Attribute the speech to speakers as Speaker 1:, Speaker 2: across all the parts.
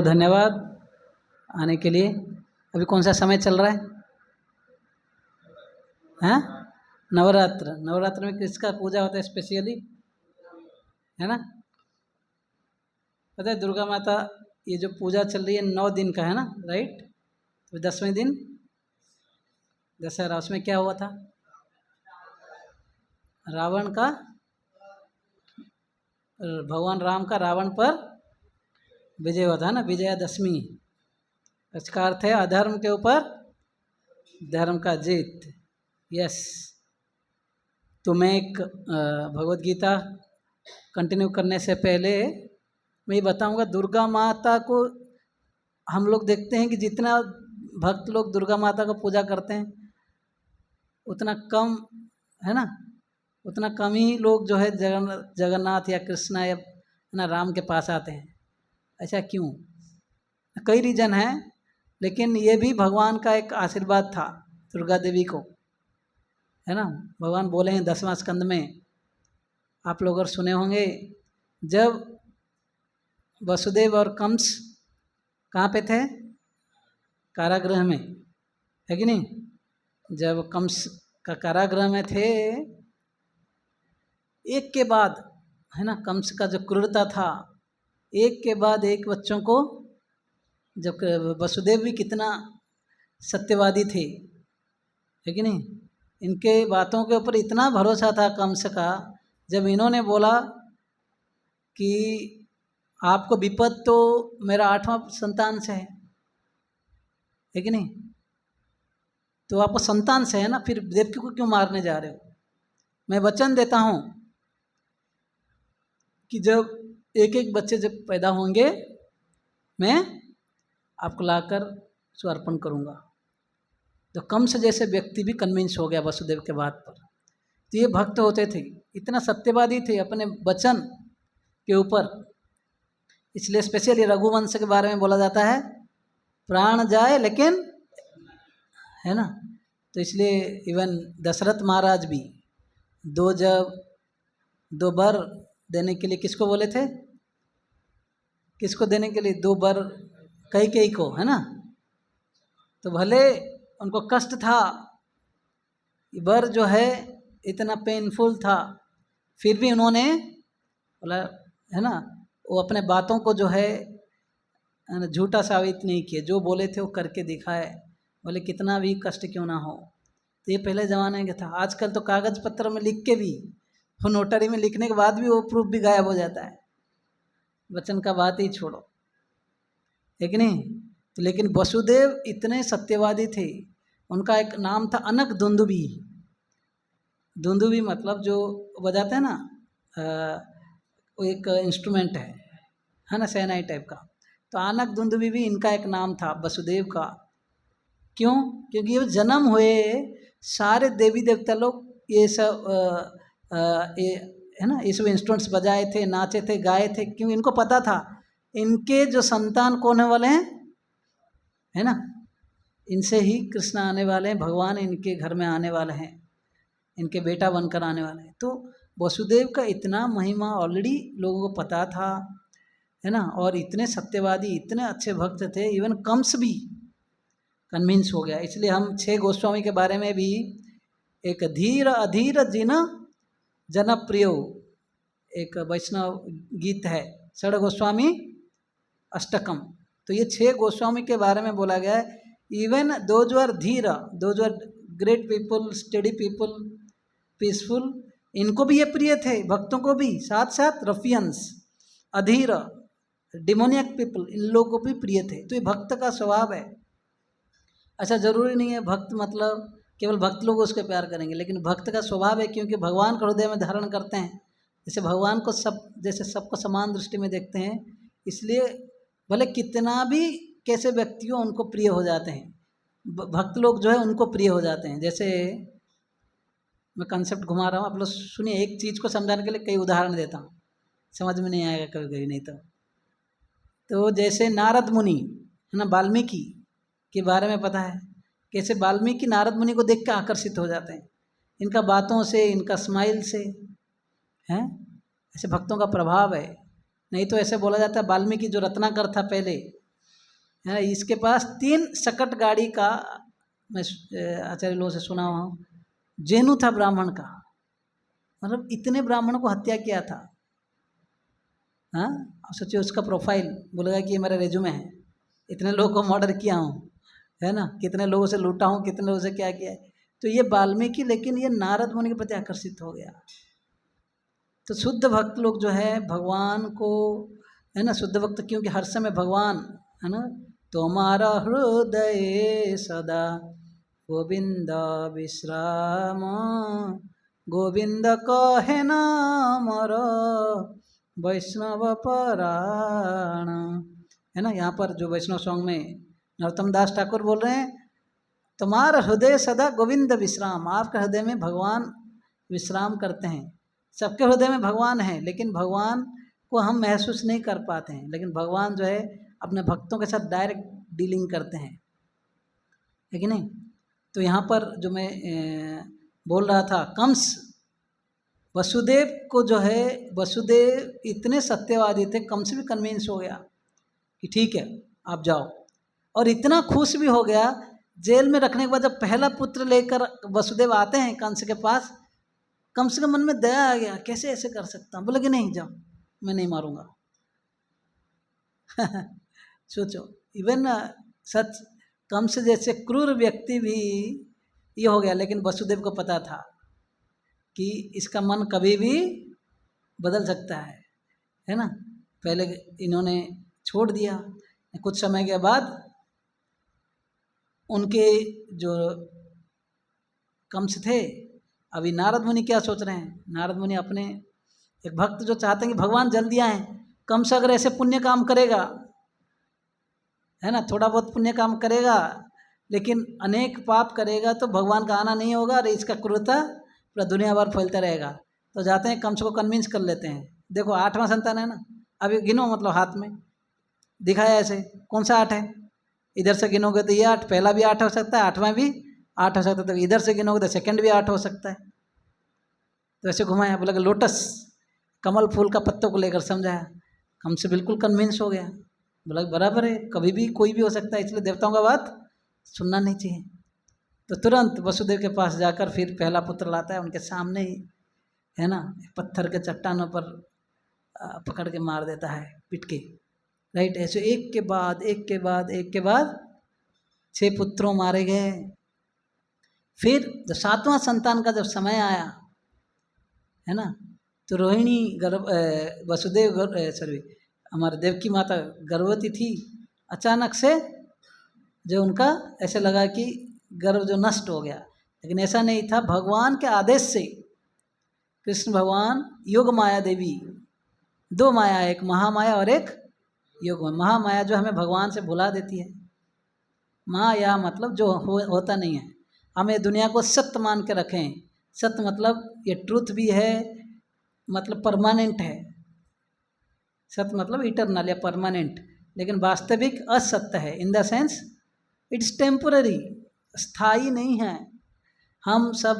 Speaker 1: बहुत धन्यवाद आने के लिए। अभी कौन सा समय चल रहा है? हैं? नवरात्र। नवरात्र में किसका पूजा होता है स्पेशली, है ना? पता है दुर्गा माता, ये जो पूजा चल रही है 9 दिन का है ना, राइट? तो 10वें दिन दशहरा, उसमें क्या हुआ था? रावण का, भगवान राम का रावण पर विजय हुआ था ना, विजयादशमी। इसका अर्थ है अधर्म के ऊपर धर्म का जीत। यस। तो मैं एक भगवत गीता कंटिन्यू करने से पहले मैं ये बताऊंगा, दुर्गा माता को हम लोग देखते हैं कि जितना भक्त लोग दुर्गा माता को पूजा करते हैं उतना कम, है ना, उतना कम ही लोग जो है जगन्नाथ या कृष्णा या ना राम के पास आते हैं। ऐसा क्यों? कई रीजन है, लेकिन ये भी भगवान का एक आशीर्वाद था दुर्गा देवी को, है ना। भगवान बोले हैं 10वां स्कंद में, आप लोग अगर सुने होंगे, जब वसुदेव और कंस कहाँ पे थे? कारागृह में, है कि नहीं? जब कंस का कारागृह में थे, एक के बाद, है ना, कंस का जो क्रूरता था, एक के बाद एक बच्चों को, जब वसुदेव भी कितना सत्यवादी थे, है कि नहीं? इनके बातों के ऊपर इतना भरोसा था कंस का, जब इन्होंने बोला कि आपको विपद तो मेरा 8वां संतान से है कि नहीं? तो आपको संतान से है ना, फिर देवकी को क्यों मारने जा रहे हो? मैं वचन देता हूँ कि जब एक एक बच्चे जब पैदा होंगे मैं आपको लाकर उसको अर्पण करूँगा। तो कंस जैसे व्यक्ति भी कन्विंस हो गया वसुदेव के बात पर। तो ये भक्त होते थे, इतना सत्यवादी थे अपने वचन के ऊपर। इसलिए स्पेशली रघुवंश के बारे में बोला जाता है, प्राण जाए लेकिन, है ना। तो इसलिए इवन दशरथ महाराज भी दो बर देने के लिए किसको बोले थे? किसको देने के लिए? 2 बर कैकेयी को, है ना। तो भले उनको कष्ट था, बर जो है इतना पेनफुल था, फिर भी उन्होंने बोला, है ना, वो अपने बातों को जो है झूठा साबित नहीं किए, जो बोले थे वो करके दिखाए, बोले कितना भी कष्ट क्यों ना हो। तो ये पहले ज़माने का था। आजकल तो कागज़ पत्र में लिख के भी, वो नोटरी में लिखने के बाद भी वो प्रूफ भी गायब हो जाता है, वचन का बात ही छोड़ो, है कि नहीं? तो लेकिन वसुदेव इतने सत्यवादी थे, उनका एक नाम था अनक दुंदुभी। दुंदुभी मतलब जो बजाते हैं ना, वो एक इंस्ट्रूमेंट है ना, शहनाई टाइप का। तो आनक दुंदुभी भी इनका एक नाम था वसुदेव का। क्यों? क्योंकि ये जन्म हुए सारे देवी देवता लोग ये सब ये, है ना, ये सब इंस्ट्रूमेंट्स बजाए थे, नाचे थे, गाए थे। क्यों? इनको पता था इनके जो संतान कौन होने वाले हैं, है ना, इनसे ही कृष्ण आने वाले हैं, भगवान इनके घर में आने वाले हैं, इनके बेटा बनकर आने वाले हैं। तो वसुदेव का इतना महिमा ऑलरेडी लोगों को पता था, है ना। और इतने सत्यवादी, इतने अच्छे भक्त थे, इवन कंस भी कन्विंस हो गया। इसलिए हम 6 गोस्वामी के बारे में भी एक धीर अधीर जिन जनप्रियो एक वैष्णव गीत है, षड गोस्वामी अष्टकम। तो ये 6 गोस्वामी के बारे में बोला गया है। इवन दोज आर धीर, those are great people, study people, peaceful, इनको भी ये प्रिय थे, भक्तों को भी। साथ साथ रफियंस, अधीर, डिमोनियक पीपल, इन लोगों को भी प्रिय थे। तो ये भक्त का स्वभाव है। अच्छा, जरूरी नहीं है भक्त मतलब केवल भक्त लोग उसके प्यार करेंगे, लेकिन भक्त का स्वभाव है, क्योंकि भगवान को हृदय में धारण करते हैं। जैसे भगवान को जैसे सबको समान दृष्टि में देखते हैं, इसलिए भले कितना भी कैसे व्यक्ति हो, उनको प्रिय हो जाते हैं। भक्त लोग जो है उनको प्रिय हो जाते हैं। जैसे मैं कंसेप्ट घुमा रहा हूँ, आप लोग सुनिए, एक चीज़ को समझाने के लिए कई उदाहरण देता हूँ, समझ में नहीं आएगा कभी कभी नहीं तो जैसे नारद मुनि, है ना, वाल्मीकि के बारे में पता है कैसे वाल्मीकि नारद मुनि को देख के आकर्षित हो जाते हैं, इनका बातों से, इनका स्माइल से, हैं। ऐसे भक्तों का प्रभाव है। नहीं तो ऐसे बोला जाता है वाल्मीकि जो रत्नाकर था पहले, है। इसके पास 3 शकट गाड़ी का, मैं आचार्य लोगों से सुना हुआ हूँ, जेनु था ब्राह्मण का, मतलब इतने ब्राह्मणों को हत्या किया था। हाँ, सोचिए उसका प्रोफाइल बोलेगा कि ये मेरा रेज्यूमे है, इतने लोगों को मर्डर किया हूँ, है ना, कितने लोगों से लूटा हूँ, कितने लोगों से क्या किया है। तो ये वाल्मीकि, लेकिन ये नारद मुनि के प्रति आकर्षित हो गया। तो शुद्ध भक्त लोग जो है भगवान को, है ना, शुद्ध भक्त क्योंकि हर समय भगवान, है ना, तुम्हारा हृदय सदा गोविंद विश्राम, गोविंद कहे नामर वैष्णव पराण, है ना। यहाँ पर जो वैष्णव सॉन्ग में नरोत्तम दास ठाकुर बोल रहे हैं, तुम्हारा हृदय सदा गोविंद विश्राम, आपके हृदय में भगवान विश्राम करते हैं। सबके हृदय में भगवान है, लेकिन भगवान को हम महसूस नहीं कर पाते हैं, लेकिन भगवान जो है अपने भक्तों के साथ डायरेक्ट डीलिंग करते हैं, है कि नहीं। तो यहाँ पर जो मैं बोल रहा था, कंस वसुदेव को जो है, वसुदेव इतने सत्यवादी थे, कंस भी कन्विंस हो गया कि ठीक है आप जाओ, और इतना खुश भी हो गया। जेल में रखने के बाद जब पहला पुत्र लेकर वसुदेव आते हैं कंस के पास, कंस के मन में दया आ गया, कैसे ऐसे कर सकता हूँ, बोले कि नहीं जाओ, मैं नहीं मारूंगा। सोचो, इवन सच कंस जैसे क्रूर व्यक्ति भी ये हो गया, लेकिन वसुदेव को पता था कि इसका मन कभी भी बदल सकता है ना। पहले इन्होंने छोड़ दिया, कुछ समय के बाद उनके जो कंस थे, अभी नारद मुनि क्या सोच रहे हैं, नारद मुनि अपने एक भक्त जो चाहते हैं कि भगवान जल्दी आए, कंस अगर ऐसे पुण्य काम करेगा, है ना, थोड़ा बहुत पुण्य काम करेगा लेकिन अनेक पाप करेगा तो भगवान का आना नहीं होगा और इसका क्रूरता पूरा दुनिया भर फैलता रहेगा। तो जाते हैं कंस को कन्विंस कर लेते हैं। देखो 8वां संतान है ना, अभी गिनो, मतलब हाथ में दिखाया ऐसे, कौन सा 8 है, इधर से गिनोगे तो ये 8, पहला भी 8 हो सकता है, 8वां भी 8 हो सकता है, तो इधर से गिनोगे तो सेकंड भी 8 हो सकता है। तो ऐसे घुमाया, बोला कि लोटस कमल फूल का पत्तों को लेकर समझाया, हमसे बिल्कुल कन्विंस हो गया, बोला बराबर है, कभी भी कोई भी हो सकता है, इसलिए देवताओं का बात सुनना नहीं चाहिए। तो तुरंत वसुदेव के पास जाकर फिर पहला पुत्र लाता है, उनके सामने ही, है ना, पत्थर के चट्टानों पर पकड़ के मार देता है, पिट के, राइट। ऐसे एक के बाद एक के बाद एक के बाद 6 पुत्रों मारे गए। फिर जब 7वां संतान का जब समय आया, है ना, तो रोहिणी वसुदेव हमारे देवकी माता गर्भवती थी। अचानक से जो उनका ऐसे लगा कि गर्भ जो नष्ट हो गया, लेकिन ऐसा नहीं था, भगवान के आदेश से कृष्ण भगवान योग माया देवी, 2 माया, एक महामाया और एक योग माया। महामाया जो हमें भगवान से भुला देती है, माया मतलब जो होता नहीं है, हमें दुनिया को सत्य मान के रखें। सत्य मतलब ये ट्रूथ भी है, मतलब परमानेंट है, सत्य मतलब इटरनल या परमानेंट, लेकिन वास्तविक असत्य है, in the sense it's temporary, स्थायी नहीं है। हम सब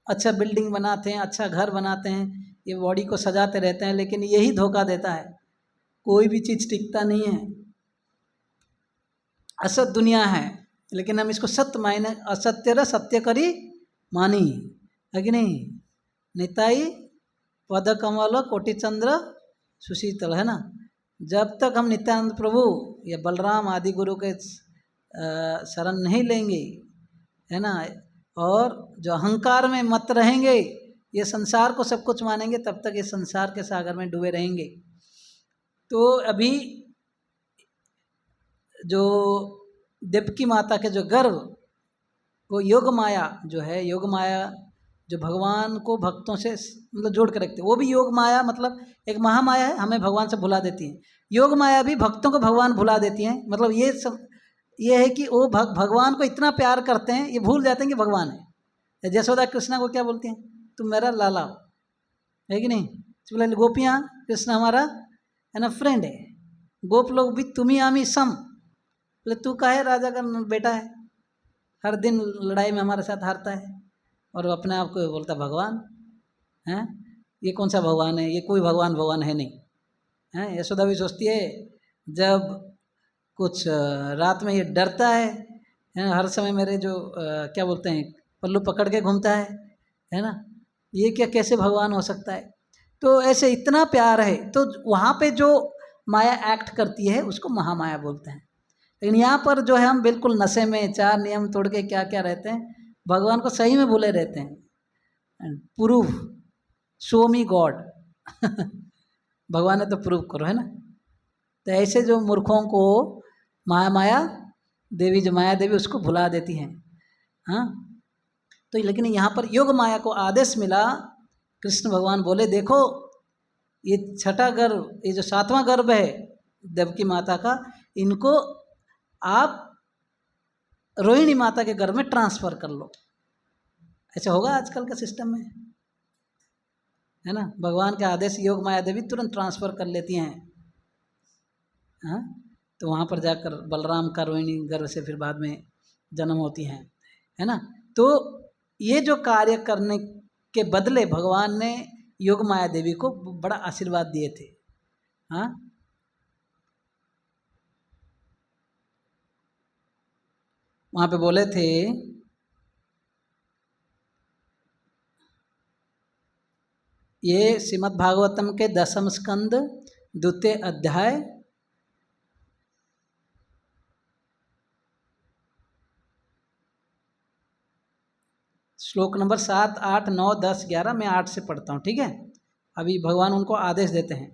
Speaker 1: अच्छा बिल्डिंग बनाते हैं, अच्छा घर बनाते हैं, ये बॉडी को सजाते रहते हैं, लेकिन यही धोखा देता है, कोई भी चीज़ टिकता नहीं है। असत दुनिया है, लेकिन हम इसको सत्य मायने, असत्य र सत्य करी मानी, है कि नहीं। निताई पद कमल कोटि चंद्र सुशीतल, है ना। जब तक हम नित्यानंद प्रभु या बलराम आदि गुरु के शरण नहीं लेंगे, है ना, और जो अहंकार में मत रहेंगे, ये संसार को सब कुछ मानेंगे, तब तक ये संसार के सागर में डूबे रहेंगे। तो अभी जो देवकी माता के जो गर्भ को योग माया जो है, योग माया जो भगवान को भक्तों से मतलब जोड़ के रखते हैं, वो भी योग माया मतलब एक महामाया है, हमें भगवान से भुला देती है। योग माया भी भक्तों को भगवान भुला देती हैं, मतलब ये सब ये है कि वो भगवान को इतना प्यार करते हैं, ये भूल जाते हैं कि भगवान है। यशोदा कृष्णा को क्या बोलती हैं, तुम मेरा लाला हो, है कि नहीं। तो बोले गोपियाँ, कृष्ण हमारा है ना फ्रेंड है, गोप लोग भी तुम्ही आमी सम, बोले तू काहे राजा का बेटा है, हर दिन लड़ाई में हमारे साथ हारता है, और अपने आप को बोलता भगवान है। ये कौन सा भगवान है, ये कोई भगवान है नहीं, है। यशोदा भी सोचती है जब कुछ रात में ये डरता है हर समय मेरे जो क्या बोलते हैं पल्लू पकड़ के घूमता है ना, ये क्या कैसे भगवान हो सकता है। तो ऐसे इतना प्यार है, तो वहाँ पे जो माया एक्ट करती है उसको महामाया बोलते हैं। लेकिन यहाँ पर जो है हम बिल्कुल नशे में 4 नियम तोड़ के क्या क्या रहते हैं, भगवान को सही में भूले रहते हैं। प्रूव, शो मी गॉड भगवान ने तो प्रूव करो, है ना। तो ऐसे जो मूर्खों को माया देवी, जो माया देवी उसको भुला देती हैं। हाँ, तो लेकिन यहाँ पर योग माया को आदेश मिला, कृष्ण भगवान बोले देखो ये छठा गर्भ, ये जो 7वां गर्भ है देवकी माता का, इनको आप रोहिणी माता के गर्भ में ट्रांसफर कर लो। ऐसा होगा आजकल के सिस्टम में, है ना। भगवान के आदेश योग माया देवी तुरंत ट्रांसफर कर लेती हैं। हाँ, तो वहाँ पर जाकर बलराम का रोहिणी गर्भ से फिर बाद में जन्म होती हैं, है ना। तो ये जो कार्य करने के बदले भगवान ने योग माया देवी को बड़ा आशीर्वाद दिए थे। हाँ, वहाँ पे बोले थे ये श्रीमद् भागवतम के 10वें स्कंद 2वें अध्याय श्लोक नंबर 7, 8, 9, 10, 11, मैं 8 से पढ़ता हूँ, ठीक है। अभी भगवान उनको आदेश देते हैं।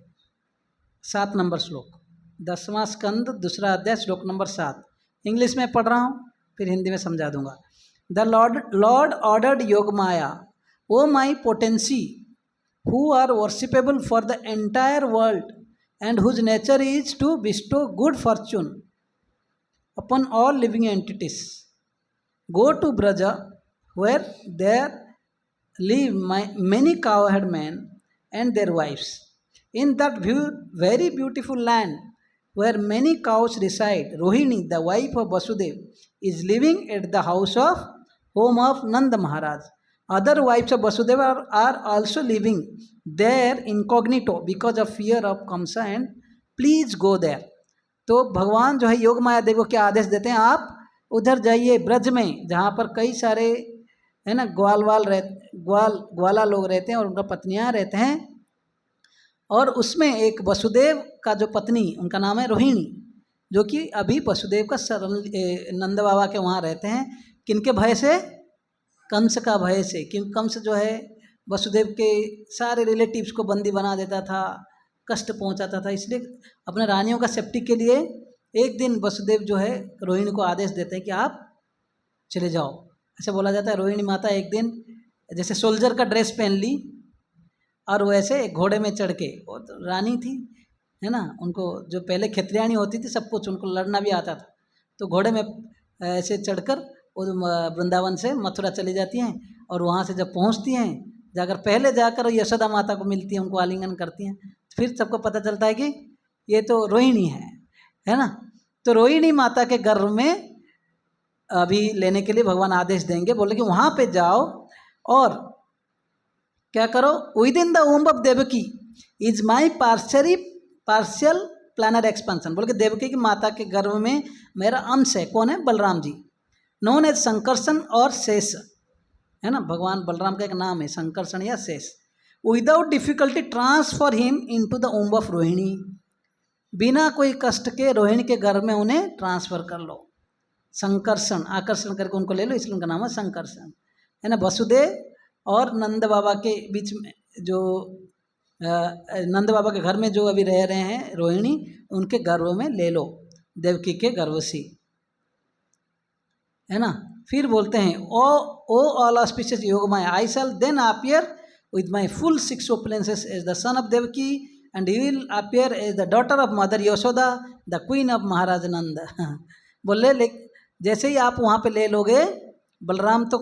Speaker 1: 7 नंबर श्लोक, 10वां स्कंद 2रा अध्याय श्लोक नंबर 7। इंग्लिश में पढ़ रहा हूँ, फिर हिंदी में समझा दूंगा। The lord ordered Yoga Maya, O my potency, who are worshipable for the entire world and whose nature is to bestow good fortune upon all living entities, go to Braj where there live many cowherd men and their wives. In that very beautiful land where many cows reside, Rohini, the wife of Vasudev, is living at the home of Nanda Maharaj. Other wives of Vasudev are also living there incognito because of fear of Kamsa, and please go there. तो भगवान जो है योग माया देवी को क्या आदेश देते हैं, आप उधर जाइए ब्रज में, जहाँ पर कई सारे है ना ग्वाला लोग रहते हैं और उनका पत्नियां रहते हैं, और उसमें एक वसुदेव का जो पत्नी, उनका नाम है रोहिणी, जो कि अभी वसुदेव का नंद बाबा के वहाँ रहते हैं। किनके भय से? कंस का भय से, क्योंकि कंस जो है वसुदेव के सारे रिलेटिव्स को बंदी बना देता था, कष्ट पहुँचाता था, इसलिए अपने रानियों का सेफ्टी के लिए एक दिन वसुदेव जो है रोहिणी को आदेश देते हैं कि आप चले जाओ। ऐसे बोला जाता है रोहिणी माता एक दिन जैसे सोल्जर का ड्रेस पहन ली और वैसे एक घोड़े में चढ़ के, वो तो रानी थी, है ना, उनको जो पहले क्षत्रियाणी होती थी सब कुछ, उनको लड़ना भी आता था, तो घोड़े में ऐसे चढ़कर वो वृंदावन से मथुरा चली जाती हैं, और वहाँ से जब पहुँचती हैं, पहले जाकर यशोदा माता को मिलती हैं, उनको आलिंगन करती हैं, फिर सबको पता चलता है कि ये तो रोहिणी है ना। तो रोहिणी माता के गर्भ में अभी लेने के लिए भगवान आदेश देंगे, बोले कि वहाँ पे जाओ और क्या करो, within the womb of Devaki is my partial plenary expansion, बोले कि देवकी की माता के गर्भ में मेरा अंश है। कौन है? बलराम जी, नोन एज संकर्षण और शेष, है ना, भगवान बलराम का एक नाम है संकर्षण या Shesha. Without difficulty transfer him into the womb of Rohini, बिना कोई कष्ट के रोहिणी के गर्भ में उन्हें ट्रांसफर कर लो। संकर्षण, आकर्षण करके उनको ले लो, इसलिए उनका नाम है संकर्षण, है ना। वसुदेव और नंद बाबा के बीच में जो नंद बाबा के घर में जो अभी रह रहे हैं रोहिणी, उनके गर्भ में ले लो, देवकी के गर्भ से, है ना। फिर बोलते हैं ओ all auspicious Yoga Maya, I shall then appear with my full 6 opulences as the son of Devaki, and he will appear as the daughter of mother Yashoda, the queen of Maharaj Nanda. बोले जैसे ही आप वहाँ पे ले लोगे, बलराम तो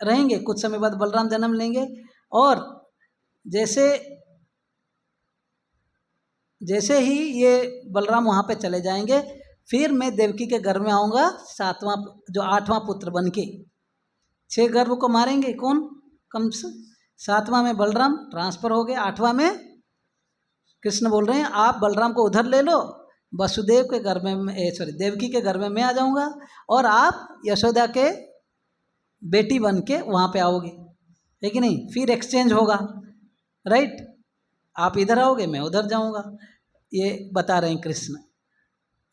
Speaker 1: रहेंगे, कुछ समय बाद बलराम जन्म लेंगे, और जैसे ही ये बलराम वहाँ पे चले जाएंगे, फिर मैं देवकी के गर्भ में आऊँगा 8वां पुत्र बन के। 6 गर्भ को मारेंगे कौन? कंस। 7वां में बलराम ट्रांसफर हो गए, 8वां में कृष्ण बोल रहे हैं आप बलराम को उधर ले लो, वसुदेव के घर में देवकी के घर में मैं आ जाऊंगा और आप यशोदा के बेटी बन के वहाँ पे आओगे, है कि नहीं? फिर एक्सचेंज होगा, राइट? आप इधर आओगे, मैं उधर जाऊंगा, ये बता रहे हैं कृष्ण।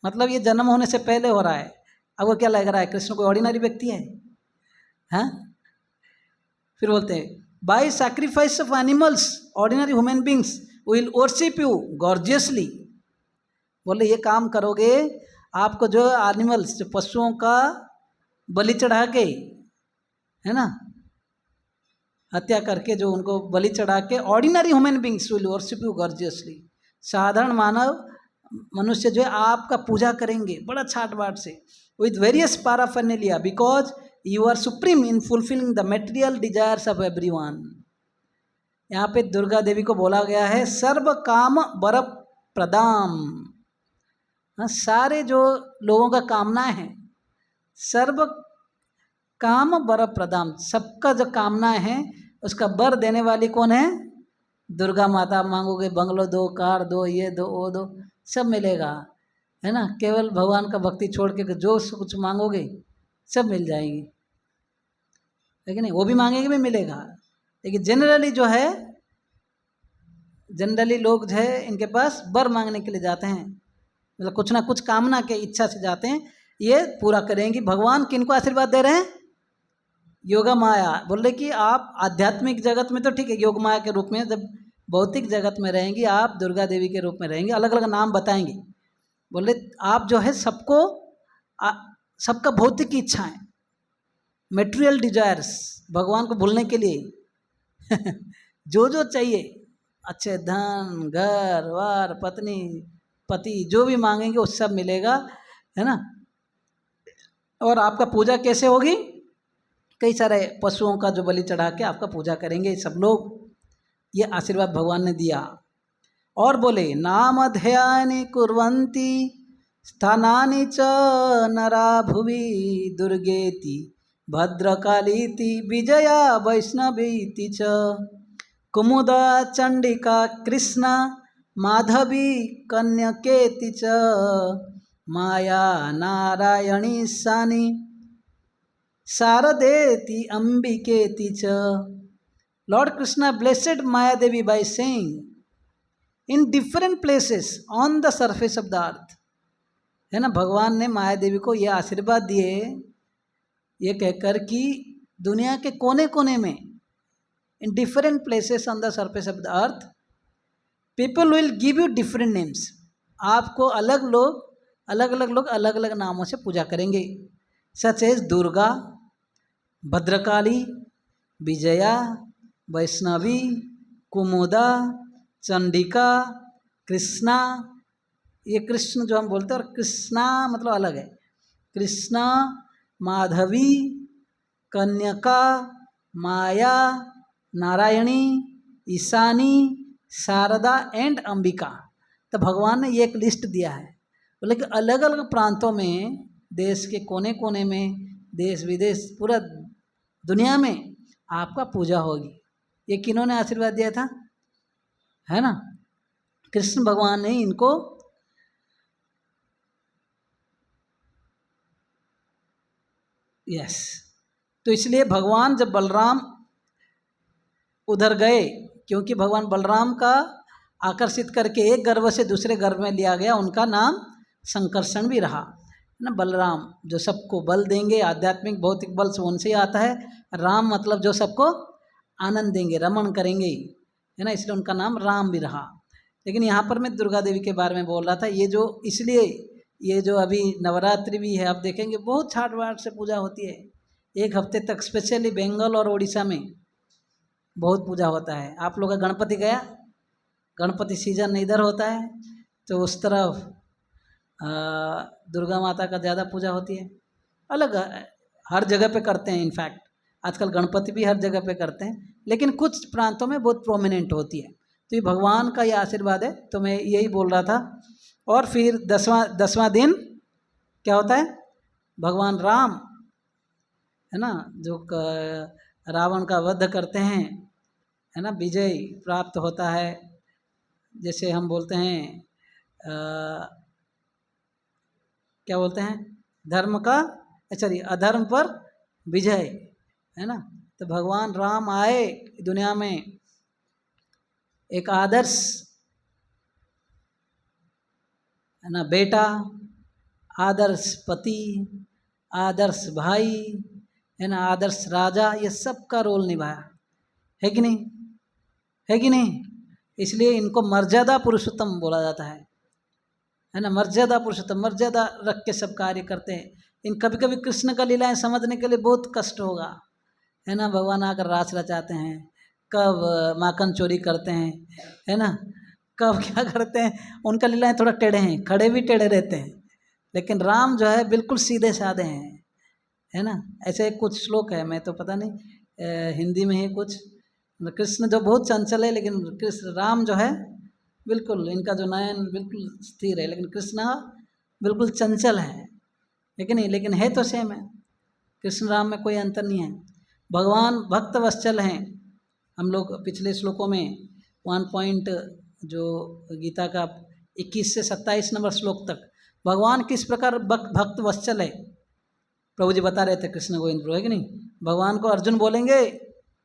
Speaker 1: मतलब ये जन्म होने से पहले हो रहा है। अब वो क्या लग रहा है, कृष्ण कोई ऑर्डिनरी व्यक्ति है? हाँ? फिर बोलते हैं by sacrifice of animals ordinary human beings will worship you gorgeously. बोले ये काम करोगे, आपको जो एनिमल्स, जो पशुओं का बलि चढ़ा के, है ना, हत्या करके जो उनको बलि चढ़ा के, ordinary human beings will worship you gorgeously, साधारण मानव मनुष्य जो है आपका पूजा करेंगे बड़ा छाट बाट से, with various paraphernalia, because you are supreme in fulfilling the material desires of everyone. यहाँ पे दुर्गा देवी को बोला गया है सर्व काम वर प्रदाम। सारे जो लोगों का कामनाएं हैं, सर्व काम वर प्रदाम, सबका जो कामनाएं हैं उसका वर देने वाली कौन है? दुर्गा माता। मांगोगे बंगलो दो, कार दो, ये दो, वो दो, सब मिलेगा, है ना? केवल भगवान का भक्ति छोड़ के जो कुछ मांगोगे सब मिल जाएगी, लेकिन नहीं, वो भी मांगेंगे भी मिलेगा। लेकिन जनरली जो है, जनरली लोग जो है इनके पास वर मांगने के लिए जाते हैं, मतलब कुछ ना कुछ कामना के इच्छा से जाते हैं, ये पूरा करेंगी। भगवान किनको आशीर्वाद दे रहे हैं? योगा माया। बोल रहे कि आप आध्यात्मिक जगत में तो ठीक है योग माया के रूप में, जब भौतिक जगत में रहेंगी आप दुर्गा देवी के रूप में रहेंगी, अलग अलग नाम बताएंगे। बोले आप जो है सबको, सबका भौतिक इच्छाएं, मेटेरियल डिजायर्स, भगवान को भूलने के लिए जो जो चाहिए, अच्छे धन, घर वार, पत्नी पति, जो भी मांगेंगे वो सब मिलेगा, है ना? और आपका पूजा कैसे होगी? कई सारे पशुओं का जो बलि चढ़ा के आपका पूजा करेंगे सब लोग। ये आशीर्वाद भगवान ने दिया। और बोले नाम ध्यानि कुर्वन्ति स्थानानि च नरा भुवि दुर्गेति भद्रकालीति विजया वैष्णवीति च कुमुदा चंडिका कृष्ण माधवी कन्यकेति च माया नारायणी सानी शारदेति अंबिकेति च। Lord Krishna blessed Maya Devi by saying in different places on the surface of the earth, है ना? भगवान ने माया देवी को यह आशीर्वाद दिए, ये कहकर कि दुनिया के कोने कोने में, in different places on the surface of the earth, people will give you different names. आपको अलग लोग, अलग अलग नामों से पूजा करेंगे, सच एज दुर्गा, भद्रकाली, विजया, वैष्णवी, कुमुदा, चंडिका, कृष्णा। ये कृष्ण जो हम बोलते हैं, और कृष्णा मतलब अलग है, कृष्णा, माधवी, कन्यका, माया, नारायणी, ईशानी, शारदा एंड अंबिका। तो भगवान ने ये एक लिस्ट दिया है। बोले कि अलग अलग प्रांतों में, देश के कोने कोने में, देश विदेश, पूरा दुनिया में आपका पूजा होगी। ये किन्होंने आशीर्वाद दिया था, है ना? कृष्ण भगवान ने इनको यस। तो इसलिए भगवान जब बलराम उधर गए, क्योंकि भगवान बलराम का आकर्षित करके एक गर्भ से दूसरे गर्भ में लिया गया, उनका नाम संकर्षण भी रहा, है ना? बलराम जो सबको बल देंगे, आध्यात्मिक भौतिक बल से उनसे ही आता है। राम मतलब जो सबको आनंद देंगे, रमण करेंगे, है ना? इसलिए उनका नाम राम भी रहा। लेकिन यहाँ पर मैं दुर्गा देवी के बारे में बोल रहा था, ये जो इसलिए ये जो अभी नवरात्रि भी है, आप देखेंगे बहुत छाट बाट से पूजा होती है, एक हफ्ते तक, स्पेशली बंगाल और उड़ीसा में बहुत पूजा होता है। आप लोग का गणपति गया, गणपति सीजन इधर होता है, तो उस तरफ दुर्गा माता का ज़्यादा पूजा होती है। अलग हर जगह पे करते हैं, इनफैक्ट आजकल गणपति भी हर जगह पे करते हैं, लेकिन कुछ प्रांतों में बहुत प्रोमिनेंट होती है। तो ये भगवान का ये आशीर्वाद है, तो मैं यही बोल रहा था। और फिर दसवां दिन क्या होता है? भगवान राम, है ना, जो रावण का वध करते हैं, है ना, विजय प्राप्त होता है। जैसे हम बोलते हैं क्या बोलते हैं, धर्म का सॉरी अधर्म पर विजय, है ना। तो भगवान राम आए दुनिया में एक आदर्श, है ना, बेटा, आदर्श पति, आदर्श भाई, है ना, आदर्श राजा, ये सब का रोल निभाया, है कि नहीं, है कि नहीं। इसलिए इनको मर्यादा पुरुषोत्तम बोला जाता है ना, मर्यादा पुरुषोत्तम, मर्यादा रख के सब कार्य करते हैं। इन कभी कभी कृष्ण का लीलाएं समझने के लिए बहुत कष्ट होगा, है ना। भगवान आकर रास रचाते हैं, कब माखन चोरी करते हैं, है ना, कब क्या करते हैं। उनका लीलाएं थोड़ा टेढ़े हैं, खड़े भी टेढ़े रहते हैं, लेकिन राम जो है बिल्कुल सीधे साधे हैं, है ना। ऐसे कुछ श्लोक है, मैं तो पता नहीं हिंदी में है कुछ, कृष्ण जो बहुत चंचल है, लेकिन कृष्ण राम जो है बिल्कुल, इनका जो नयन बिल्कुल स्थिर है, लेकिन कृष्ण बिल्कुल चंचल है, लेकिन है तो सेम है, कृष्ण राम में कोई अंतर नहीं है। भगवान भक्त वत्सल हैं। हम लोग पिछले श्लोकों में 1 पॉइंट जो गीता का 21 से 27 नंबर श्लोक तक भगवान किस प्रकार भक्त वत्सल है प्रभु जी बता रहे थे, कृष्ण गोविंद प्रभु, है कि नहीं। भगवान को अर्जुन बोलेंगे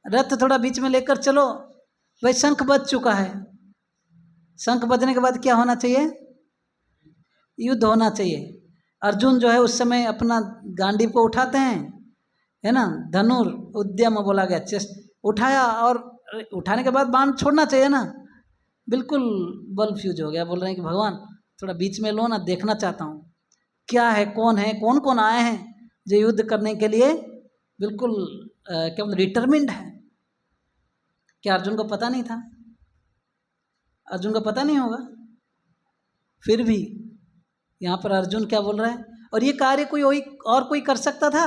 Speaker 1: रथ थोड़ा बीच में लेकर चलो, भाई शंख बज चुका है, शंख बजने के बाद क्या होना चाहिए, युद्ध होना चाहिए। अर्जुन जो है उस समय अपना गांडीव को उठाते हैं, है ना, धनुर उद्यम बोला गया, चेस्ट उठाया, और उठाने के बाद बाण छोड़ना चाहिए ना, बिल्कुल बल फ्यूज हो गया। बोल रहे हैं कि भगवान थोड़ा बीच में लो ना, देखना चाहता हूँ क्या है, कौन कौन आए हैं जो युद्ध करने के लिए बिल्कुल क्या बोलते डिटरमिंड है। क्या अर्जुन को पता नहीं था, अर्जुन को पता नहीं होगा, फिर भी यहाँ पर अर्जुन क्या बोल रहा है, और ये कार्य कोई कर सकता था।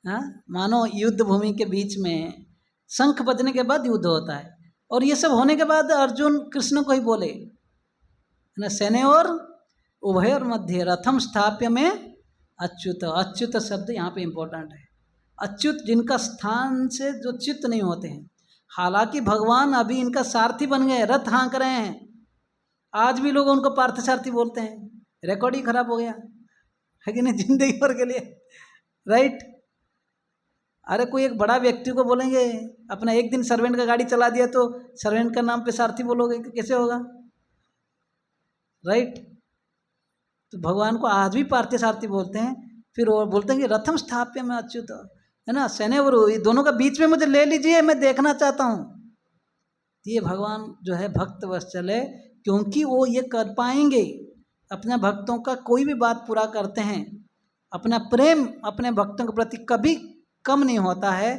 Speaker 1: हाँ, मानो युद्ध भूमि के बीच में शंख बजने के बाद युद्ध होता है, और ये सब होने के बाद अर्जुन कृष्ण को ही बोले, है ना, सेने और उभय और मध्य रथम स्थाप्य में अच्युत। अच्युत शब्द यहाँ पे इम्पोर्टेंट है। अच्युत जिनका स्थान से जो च्युत नहीं होते हैं। हालांकि भगवान अभी इनका सारथी बन गए, रथ हाँक रहे हैं, आज भी लोग उनको पार्थ सारथी बोलते हैं, रिकॉर्ड ही खराब हो गया है कि नहीं, जिंदगी भर के लिए, राइट। अरे कोई एक बड़ा व्यक्ति को बोलेंगे, अपना एक दिन सर्वेंट का गाड़ी चला दिया तो सर्वेंट का नाम पे सारथी बोलोगे, कैसे होगा, राइट। तो भगवान को आज भी पार्थ सारथी बोलते हैं। फिर वो बोलते हैं कि रथम स्थाप्य में अच्युत, है ना, सैन्य और दोनों का बीच में मुझे ले लीजिए, मैं देखना चाहता हूँ। ये भगवान जो है भक्त वत्सल है, क्योंकि वो ये कर पाएंगे, अपने भक्तों का कोई भी बात पूरा करते हैं, अपना प्रेम अपने भक्तों के प्रति कभी कम नहीं होता है,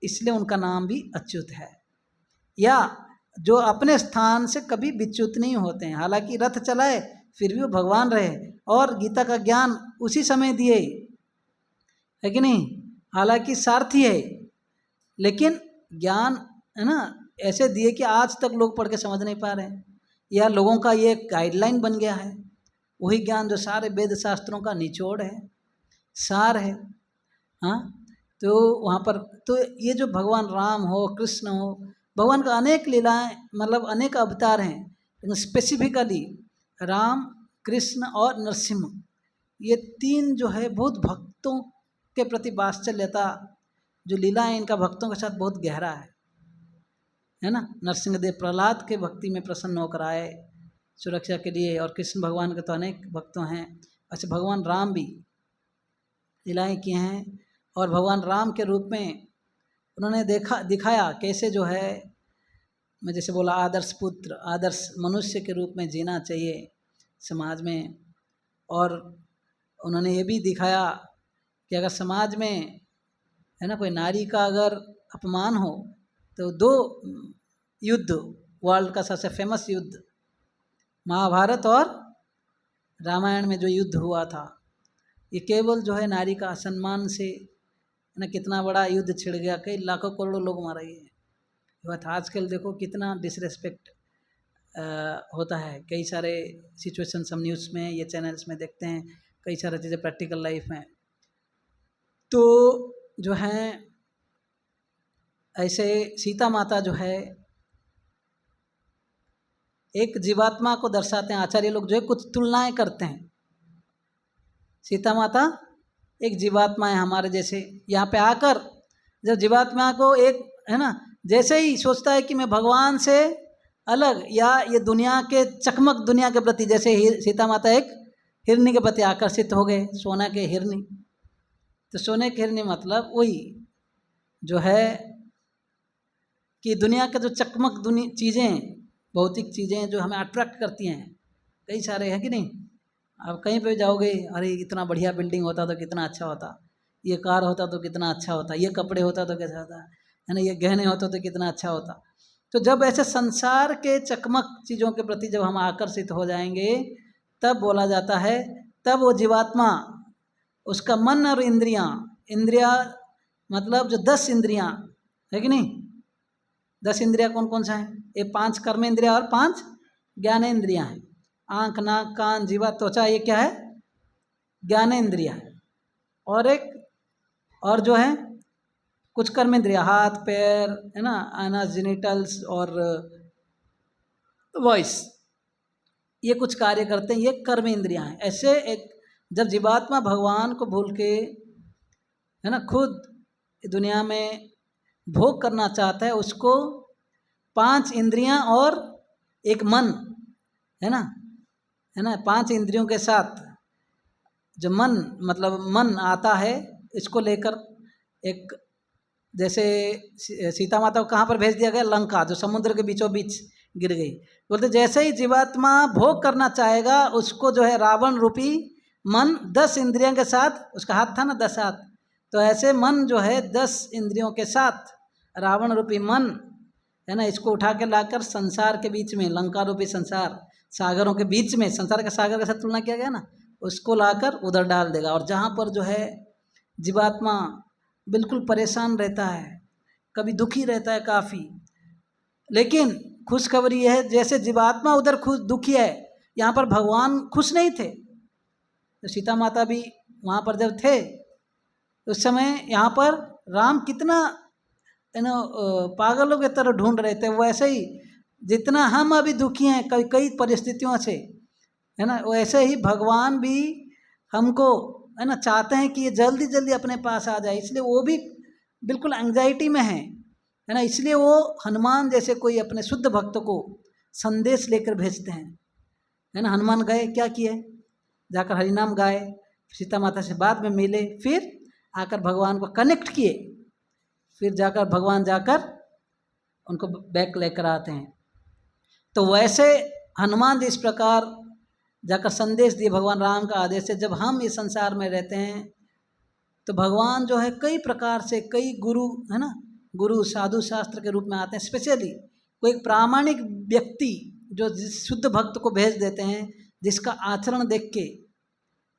Speaker 1: इसलिए उनका नाम भी अच्युत है। या जो अपने स्थान से कभी विच्युत नहीं होते हैं, हालांकि रथ चलाए फिर भी वो भगवान रहे, और गीता का ज्ञान उसी समय दिए, है कि नहीं, हालांकि सारथी है, लेकिन ज्ञान, है ना, ऐसे दिए कि आज तक लोग पढ़ के समझ नहीं पा रहे हैं, या लोगों का ये गाइडलाइन बन गया है। वही ज्ञान जो सारे वेद शास्त्रों का निचोड़ है, सार है। हाँ, तो वहाँ पर तो ये जो भगवान राम हो, कृष्ण हो, भगवान का अनेक लीलाएं, मतलब अनेक अवतार हैं, लेकिन स्पेसिफिकली राम, कृष्ण और नरसिंह, ये तीन जो है बहुत भक्तों के प्रति वात्सल्यता, जो लीलाएं इनका भक्तों के साथ बहुत गहरा है ना। नरसिंहदेव प्रहलाद के भक्ति में प्रसन्न होकर आए सुरक्षा के लिए, और कृष्ण भगवान के तो अनेक भक्तों हैं। अच्छा, भगवान राम भी लीलाएं किए हैं, और भगवान राम के रूप में उन्होंने दिखाया कैसे जो है, मैं जैसे बोला, आदर्श पुत्र, आदर्श मनुष्य के रूप में जीना चाहिए समाज में। और उन्होंने ये भी दिखाया कि अगर समाज में, है ना, कोई नारी का अगर अपमान हो, तो 2 युद्ध, वर्ल्ड का सबसे फेमस युद्ध महाभारत और रामायण में जो युद्ध हुआ था, ये केवल जो है नारी का असम्मान से, है ना, कितना बड़ा युद्ध छिड़ गया, कई लाखों करोड़ों लोग मारे गए। बात आजकल देखो कितना डिसरेस्पेक्ट होता है, कई सारे सिचुएशंस हम न्यूज़ में, ये चैनल्स में देखते हैं, कई सारी चीज़ें प्रैक्टिकल लाइफ में। तो जो है ऐसे सीता माता जो है एक जीवात्मा को दर्शाते हैं। आचार्य लोग जो है कुछ तुलनाएं करते हैं, सीता माता एक जीवात्मा है हमारे जैसे। यहाँ पे आकर जब जीवात्मा को एक है ना, जैसे ही सोचता है कि मैं भगवान से अलग या ये दुनिया के चकमक दुनिया के प्रति, जैसे सीता माता एक हिरनी के प्रति आकर्षित हो गए, सोना के हिरनी। तो सोने के हिरनी मतलब वही जो है कि दुनिया का जो चकमक चीज़ें, भौतिक चीज़ें जो हमें अट्रैक्ट करती हैं, कई सारे हैं कि नहीं। अब कहीं पे जाओगे, अरे इतना बढ़िया बिल्डिंग होता तो कितना अच्छा होता, ये कार होता तो कितना अच्छा होता, ये कपड़े होता तो कैसा होता है ना, ये गहने होते तो कितना अच्छा होता। तो जब ऐसे संसार के चकमक चीज़ों के प्रति जब हम आकर्षित हो जाएंगे, तब बोला जाता है, तब वो जीवात्मा, उसका मन और इंद्रियां मतलब जो 10 इंद्रियां है कि नहीं, 10 इंद्रियां कौन कौन सा है? ये 5 कर्म इंद्रिया और 5 ज्ञान इंद्रियां हैं। आँख, नाक, कान, जीवा, त्वचा, ये क्या है? ज्ञान इंद्रिया है। और एक और जो है कुछ कर्म इंद्रिया, हाथ पैर है ना, आना जेनिटल्स और वॉइस, ये कुछ कार्य करते हैं, ये कर्म इंद्रियां हैं। ऐसे एक जब जीवात्मा भगवान को भूल के है ना खुद दुनिया में भोग करना चाहता है, उसको 5 इंद्रियां और एक मन है ना, 5 इंद्रियों के साथ जो मन मतलब मन आता है, इसको लेकर एक, जैसे सीता माता को कहाँ पर भेज दिया गया? लंका, जो समुद्र के बीचों बीच गिर गई। बोलते जैसे ही जीवात्मा भोग करना चाहेगा, उसको जो है रावण रूपी मन 10 इंद्रियों के साथ, उसका हाथ था ना 10 हाथ, तो ऐसे मन जो है 10 इंद्रियों के साथ रावण रूपी मन है ना, इसको उठा के लाकर संसार के बीच में, लंका रूपी संसार, सागरों के बीच में, संसार के सागर के साथ तुलना किया गया ना, उसको लाकर उधर डाल देगा। और जहाँ पर जो है जीवात्मा बिल्कुल परेशान रहता है, कभी दुखी रहता है काफ़ी, लेकिन खुशखबरी है, जैसे जीवात्मा उधर खुश दुखी है, यहाँ पर भगवान खुश नहीं थे। तो सीता माता भी वहाँ पर जब थे, उस समय यहाँ पर राम कितना पागलों की तरह ढूंढ रहे थे। वैसे ही जितना हम अभी दुखी हैं कई कई परिस्थितियों से है ना, वैसे ही भगवान भी हमको है ना चाहते हैं कि ये जल्दी जल्दी अपने पास आ जाए, इसलिए वो भी बिल्कुल एंग्जाइटी में है ना। इसलिए वो हनुमान जैसे कोई अपने शुद्ध भक्त को संदेश लेकर भेजते हैं, है ना। हनुमान गए, क्या किए? जाकर हरिनाम गाए, सीता माता से बाद में मिले, फिर आकर भगवान को कनेक्ट किए, फिर जाकर भगवान जाकर उनको बैक लेकर आते हैं। तो वैसे हनुमान जी इस प्रकार जाकर संदेश दिए भगवान राम का आदेश से। जब हम इस संसार में रहते हैं तो भगवान जो है कई प्रकार से, कई गुरु है ना, गुरु साधु शास्त्र के रूप में आते हैं। स्पेशली कोई प्रामाणिक व्यक्ति जो शुद्ध भक्त को भेज देते हैं, जिसका आचरण देख के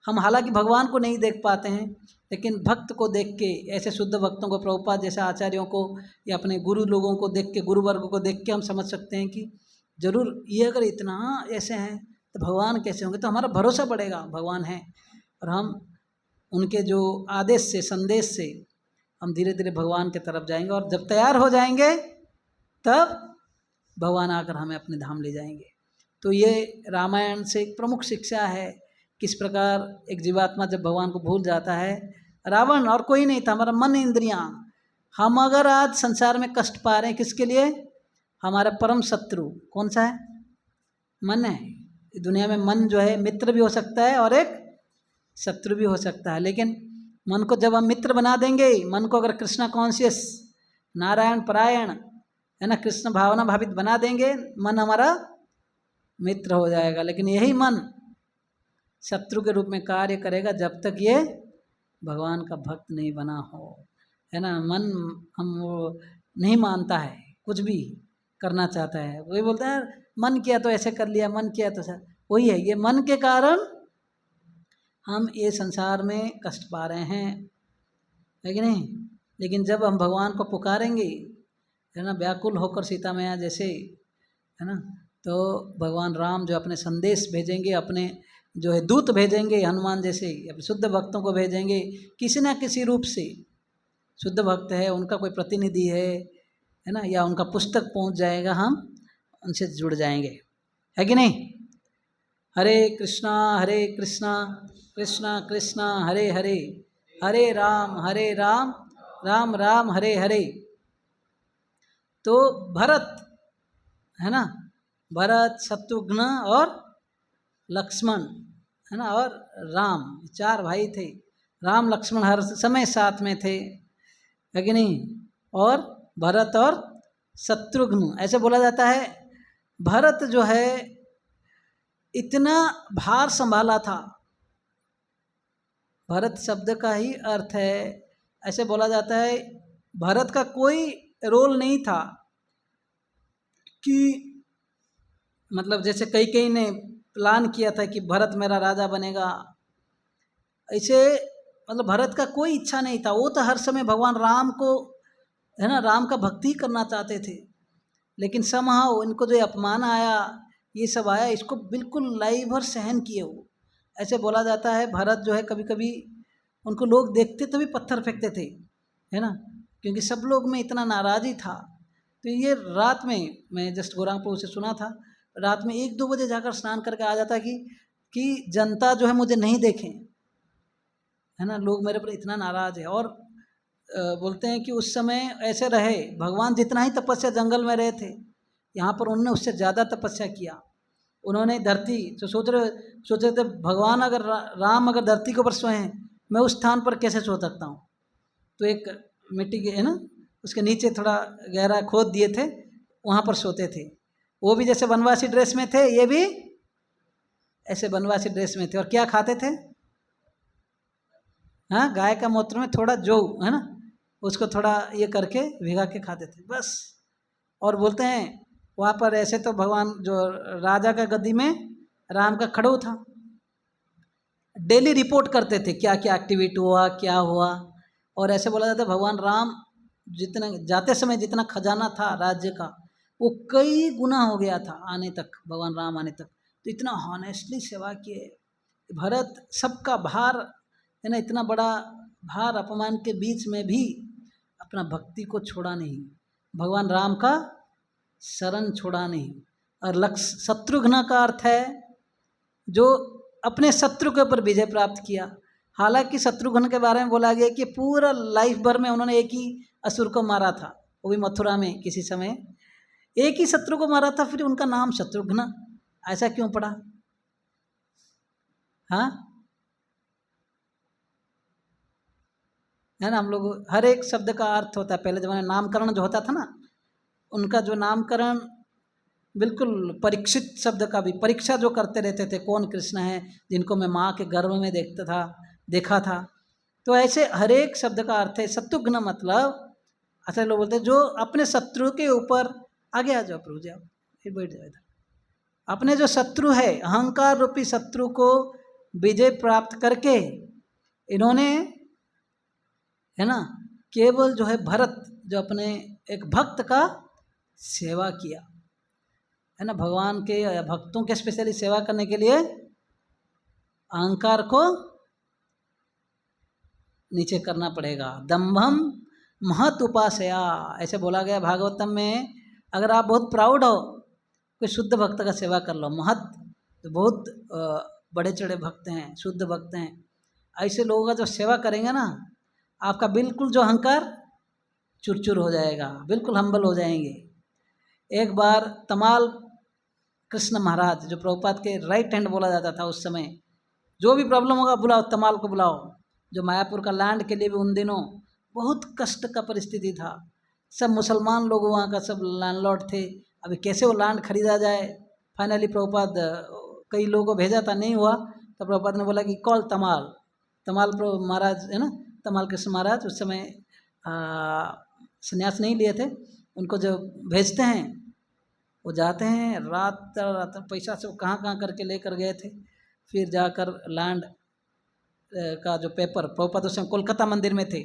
Speaker 1: हम हालांकि भगवान को नहीं देख पाते हैं, लेकिन भक्त को देख के, ऐसे शुद्ध भक्तों को, प्रभुपाद जैसे आचार्यों को या अपने गुरु लोगों को देख के, गुरु वर्ग को देख के हम समझ सकते हैं कि जरूर ये अगर इतना ऐसे हैं तो भगवान कैसे होंगे। तो हमारा भरोसा बढ़ेगा, भगवान है, और हम उनके जो आदेश से, संदेश से हम धीरे धीरे भगवान की तरफ जाएंगे। और जब तैयार हो जाएंगे तब भगवान आकर हमें अपने धाम ले जाएंगे। तो ये रामायण से एक प्रमुख शिक्षा है, किस प्रकार एक जीवात्मा जब भगवान को भूल जाता है, रावण और कोई नहीं था, हमारा मन इंद्रियां। हम अगर आज संसार में कष्ट पा रहे हैं, किसके लिए? हमारा परम शत्रु कौन सा है? मन है। दुनिया में मन जो है मित्र भी हो सकता है और एक शत्रु भी हो सकता है, लेकिन मन को जब हम मित्र बना देंगे, मन को अगर कृष्णा कॉन्शियस, नारायण परायण है ना, कृष्ण भावना भावित बना देंगे, मन हमारा मित्र हो जाएगा। लेकिन यही मन शत्रु के रूप में कार्य करेगा जब तक ये भगवान का भक्त नहीं बना हो, है ना। मन हम वो नहीं मानता है, कुछ भी करना चाहता है, वही बोलता है मन किया तो ऐसे कर लिया, मन किया तो ऐसा। वही है, ये मन के कारण हम ये संसार में कष्ट पा रहे हैं, है कि नहीं। लेकिन जब हम भगवान को पुकारेंगे, है ना, व्याकुल होकर सीता मैया जैसे, है ना, तो भगवान राम जो अपने संदेश भेजेंगे, अपने जो है दूत भेजेंगे, हनुमान जैसे अपने शुद्ध भक्तों को भेजेंगे, किसी ना किसी रूप से। शुद्ध भक्त है, उनका कोई प्रतिनिधि है ना, या उनका पुस्तक पहुंच जाएगा, हम उनसे जुड़ जाएंगे, है कि नहीं। हरे कृष्णा कृष्णा कृष्णा हरे हरे, हरे राम राम राम हरे हरे। तो भरत है ना, भरत शत्रुघ्न और लक्ष्मण है ना, और राम, चार भाई थे। राम लक्ष्मण हर समय साथ में थे, है कि नहीं। और भरत और शत्रुघ्न, ऐसे बोला जाता है भरत जो है इतना भार संभाला था। भरत शब्द का ही अर्थ है, ऐसे बोला जाता है भरत का कोई रोल नहीं था कि मतलब जैसे कई ने प्लान किया था कि भरत मेरा राजा बनेगा, ऐसे मतलब भरत का कोई इच्छा नहीं था। वो तो हर समय भगवान राम को है ना, राम का भक्ति करना चाहते थे, लेकिन समहाउ इनको जो अपमान आया, ये सब आया, इसको बिल्कुल लाइव भर सहन किए वो। ऐसे बोला जाता है भरत जो है कभी कभी उनको लोग देखते तो भी पत्थर फेंकते थे, है ना, क्योंकि सब लोग में इतना नाराज़ी था। तो ये रात में, मैं जस्ट गोरखपुर से सुना था, रात में 1-2 बजे जाकर स्नान करके आ जाता कि जनता जो है मुझे नहीं देखें, है ना, लोग मेरे पर इतना नाराज़ है। और बोलते हैं कि उस समय ऐसे रहे, भगवान जितना ही तपस्या जंगल में रहे थे, यहाँ पर उन्होंने उससे ज़्यादा तपस्या किया। उन्होंने धरती तो सोच रहे थे भगवान अगर राम अगर धरती के ऊपर सोए हैं, मैं उस स्थान पर कैसे सो सकता हूँ। तो एक मिट्टी के है ना, उसके नीचे थोड़ा गहरा खोद दिए थे, वहाँ पर सोते थे। वो भी जैसे वनवासी ड्रेस में थे, ये भी ऐसे वनवासी ड्रेस में थे। और क्या खाते थे, हाँ, गाय का मूत्र में थोड़ा जौ है ना, उसको थोड़ा ये करके भिगा के खाते थे बस। और बोलते हैं वहाँ पर ऐसे तो भगवान जो राजा का गद्दी में राम का खड़ू था, डेली रिपोर्ट करते थे क्या क्या एक्टिविटी हुआ, क्या हुआ। और ऐसे बोला जाता है भगवान राम जितना जाते समय जितना खजाना था राज्य का, वो कई गुना हो गया था आने तक, भगवान राम आने तक। तो इतना हॉनेस्टली सेवा किए भरत, सबका भार है ना, इतना बड़ा भार अपमान के बीच में भी अपना भक्ति को छोड़ा नहीं, भगवान राम का शरण छोड़ा नहीं। और शत्रुघ्न का अर्थ है जो अपने शत्रु के ऊपर विजय प्राप्त किया। हालांकि शत्रुघ्न के बारे में बोला गया कि पूरा लाइफ भर में उन्होंने एक ही असुर को मारा था, वो भी मथुरा में किसी समय एक ही शत्रु को मारा था, फिर उनका नाम शत्रुघ्न ऐसा क्यों पड़ा। हाँ, है ना, हम लोग हर एक शब्द का अर्थ होता है। पहले जमाने नामकरण जो होता था ना, उनका जो नामकरण बिल्कुल परीक्षित शब्द का भी परीक्षा जो करते रहते थे, कौन कृष्ण है जिनको मैं माँ के गर्भ में देखा था। तो ऐसे हर एक शब्द का अर्थ है। शत्रुघ्न मतलब ऐसे लोग बोलते हैं जो अपने शत्रु के ऊपर, आगे आ जाओ प्रभु जी, आप फिर बैठ जाओ इधर। अपने जो शत्रु है, अहंकार रूपी शत्रु को विजय प्राप्त करके इन्होंने है ना, केवल जो है भरत जो अपने एक भक्त का सेवा किया, है ना, भगवान के भक्तों के स्पेशली सेवा करने के लिए अहंकार को नीचे करना पड़ेगा। दम्भम महत उपासया, ऐसे बोला गया भागवतम में। अगर आप बहुत प्राउड हो, कोई शुद्ध भक्त का सेवा कर लो। महत तो बहुत बड़े चढ़े भक्त हैं, शुद्ध भक्त हैं, ऐसे लोगों का जो सेवा करेंगे ना, आपका बिल्कुल जो अहंकार चुरचुर हो जाएगा, बिल्कुल हम्बल हो जाएंगे। एक बार तमाल कृष्ण महाराज जो प्रभुपाद के राइट हैंड बोला जाता था उस समय, जो भी प्रॉब्लम होगा बुलाओ, तमाल को बुलाओ, जो मायापुर का लैंड के लिए भी उन दिनों बहुत कष्ट का परिस्थिति था। सब मुसलमान लोग वहाँ का सब लैंडलॉर्ड थे, अभी कैसे वो लैंड खरीदा जाए। फाइनली प्रभुपाद कई लोगों को भेजा था, नहीं हुआ, तो प्रभुपाद ने बोला कि कॉल तमाल महाराज है ना, तमाल कृष्ण महाराज उस समय संन्यास नहीं लिए थे, उनको जो भेजते हैं वो जाते हैं, रात पैसा सब कहाँ करके लेकर गए थे। फिर जाकर लैंड का जो पेपर, प्रभुपाद उस समय कोलकाता मंदिर में थे।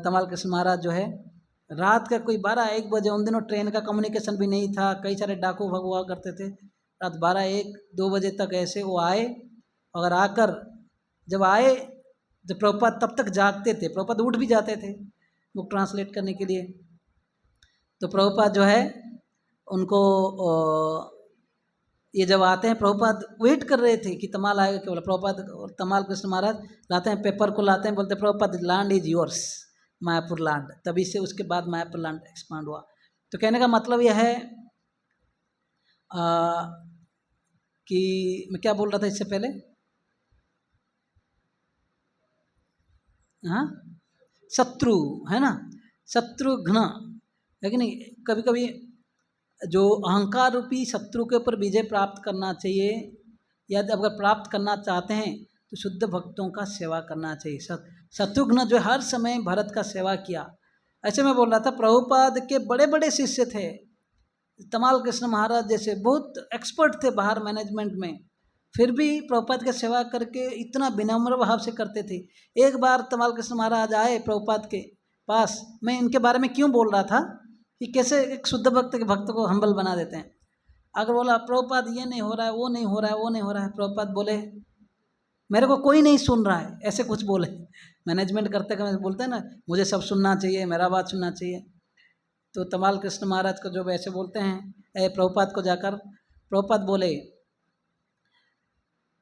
Speaker 1: तमाल कृष्ण महाराज जो है रात का कोई 12-1 बजे, उन दिनों ट्रेन का कम्युनिकेशन भी नहीं था, कई सारे डाकू भगवा करते थे, रात 12-1-2 बजे तक ऐसे वो आए। अगर आकर जब आए तो प्रभुपाद तब तक जागते थे, प्रभुपाद उठ भी जाते थे बुक ट्रांसलेट करने के लिए। तो प्रभुपाद जो है उनको ये जब आते हैं, प्रभुपाद वेट कर रहे थे कि तमाल आएगा, केवल प्रभुपाद और तमाल कृष्ण महाराज लाते हैं, पेपर को लाते हैं, बोलते हैं Prabhupada land is yours, Mayapur land. तभी से उसके बाद मायापुर लैंड एक्सपांड हुआ। तो कहने का मतलब यह है कि मैं क्या बोल रहा था इससे पहले, हाँ, शत्रु है ना, शत्रुघ्न है कि नहीं। कभी कभी जो अहंकार रूपी शत्रु के ऊपर विजय प्राप्त करना चाहिए, या अगर प्राप्त करना चाहते हैं तो शुद्ध भक्तों का सेवा करना चाहिए। शत्रुघ्न जो हर समय भरत का सेवा किया। ऐसे मैं बोल रहा था, प्रभुपाद के बड़े बड़े शिष्य थे, तमाल कृष्ण महाराज जैसे बहुत एक्सपर्ट थे बाहर मैनेजमेंट में, फिर भी प्रभुपाद की सेवा करके इतना विनम्र भाव से करते थे। एक बार तमाल कृष्ण महाराज आए प्रभुपाद के पास, मैं इनके बारे में क्यों बोल रहा था कि कैसे एक शुद्ध भक्त के भक्त को हम्बल बना देते हैं। अगर बोला प्रभुपाद ये नहीं हो रहा है, वो नहीं हो रहा है, वो नहीं हो रहा है, प्रभुपाद बोले मेरे को कोई नहीं सुन रहा है, ऐसे कुछ बोले। मैनेजमेंट करते करते बोलते हैं ना, मुझे सब सुनना चाहिए, मेरा बात सुनना चाहिए। तो तमाल कृष्ण महाराज को जब ऐसे बोलते हैं प्रभुपाद को जाकर, प्रभुपाद बोले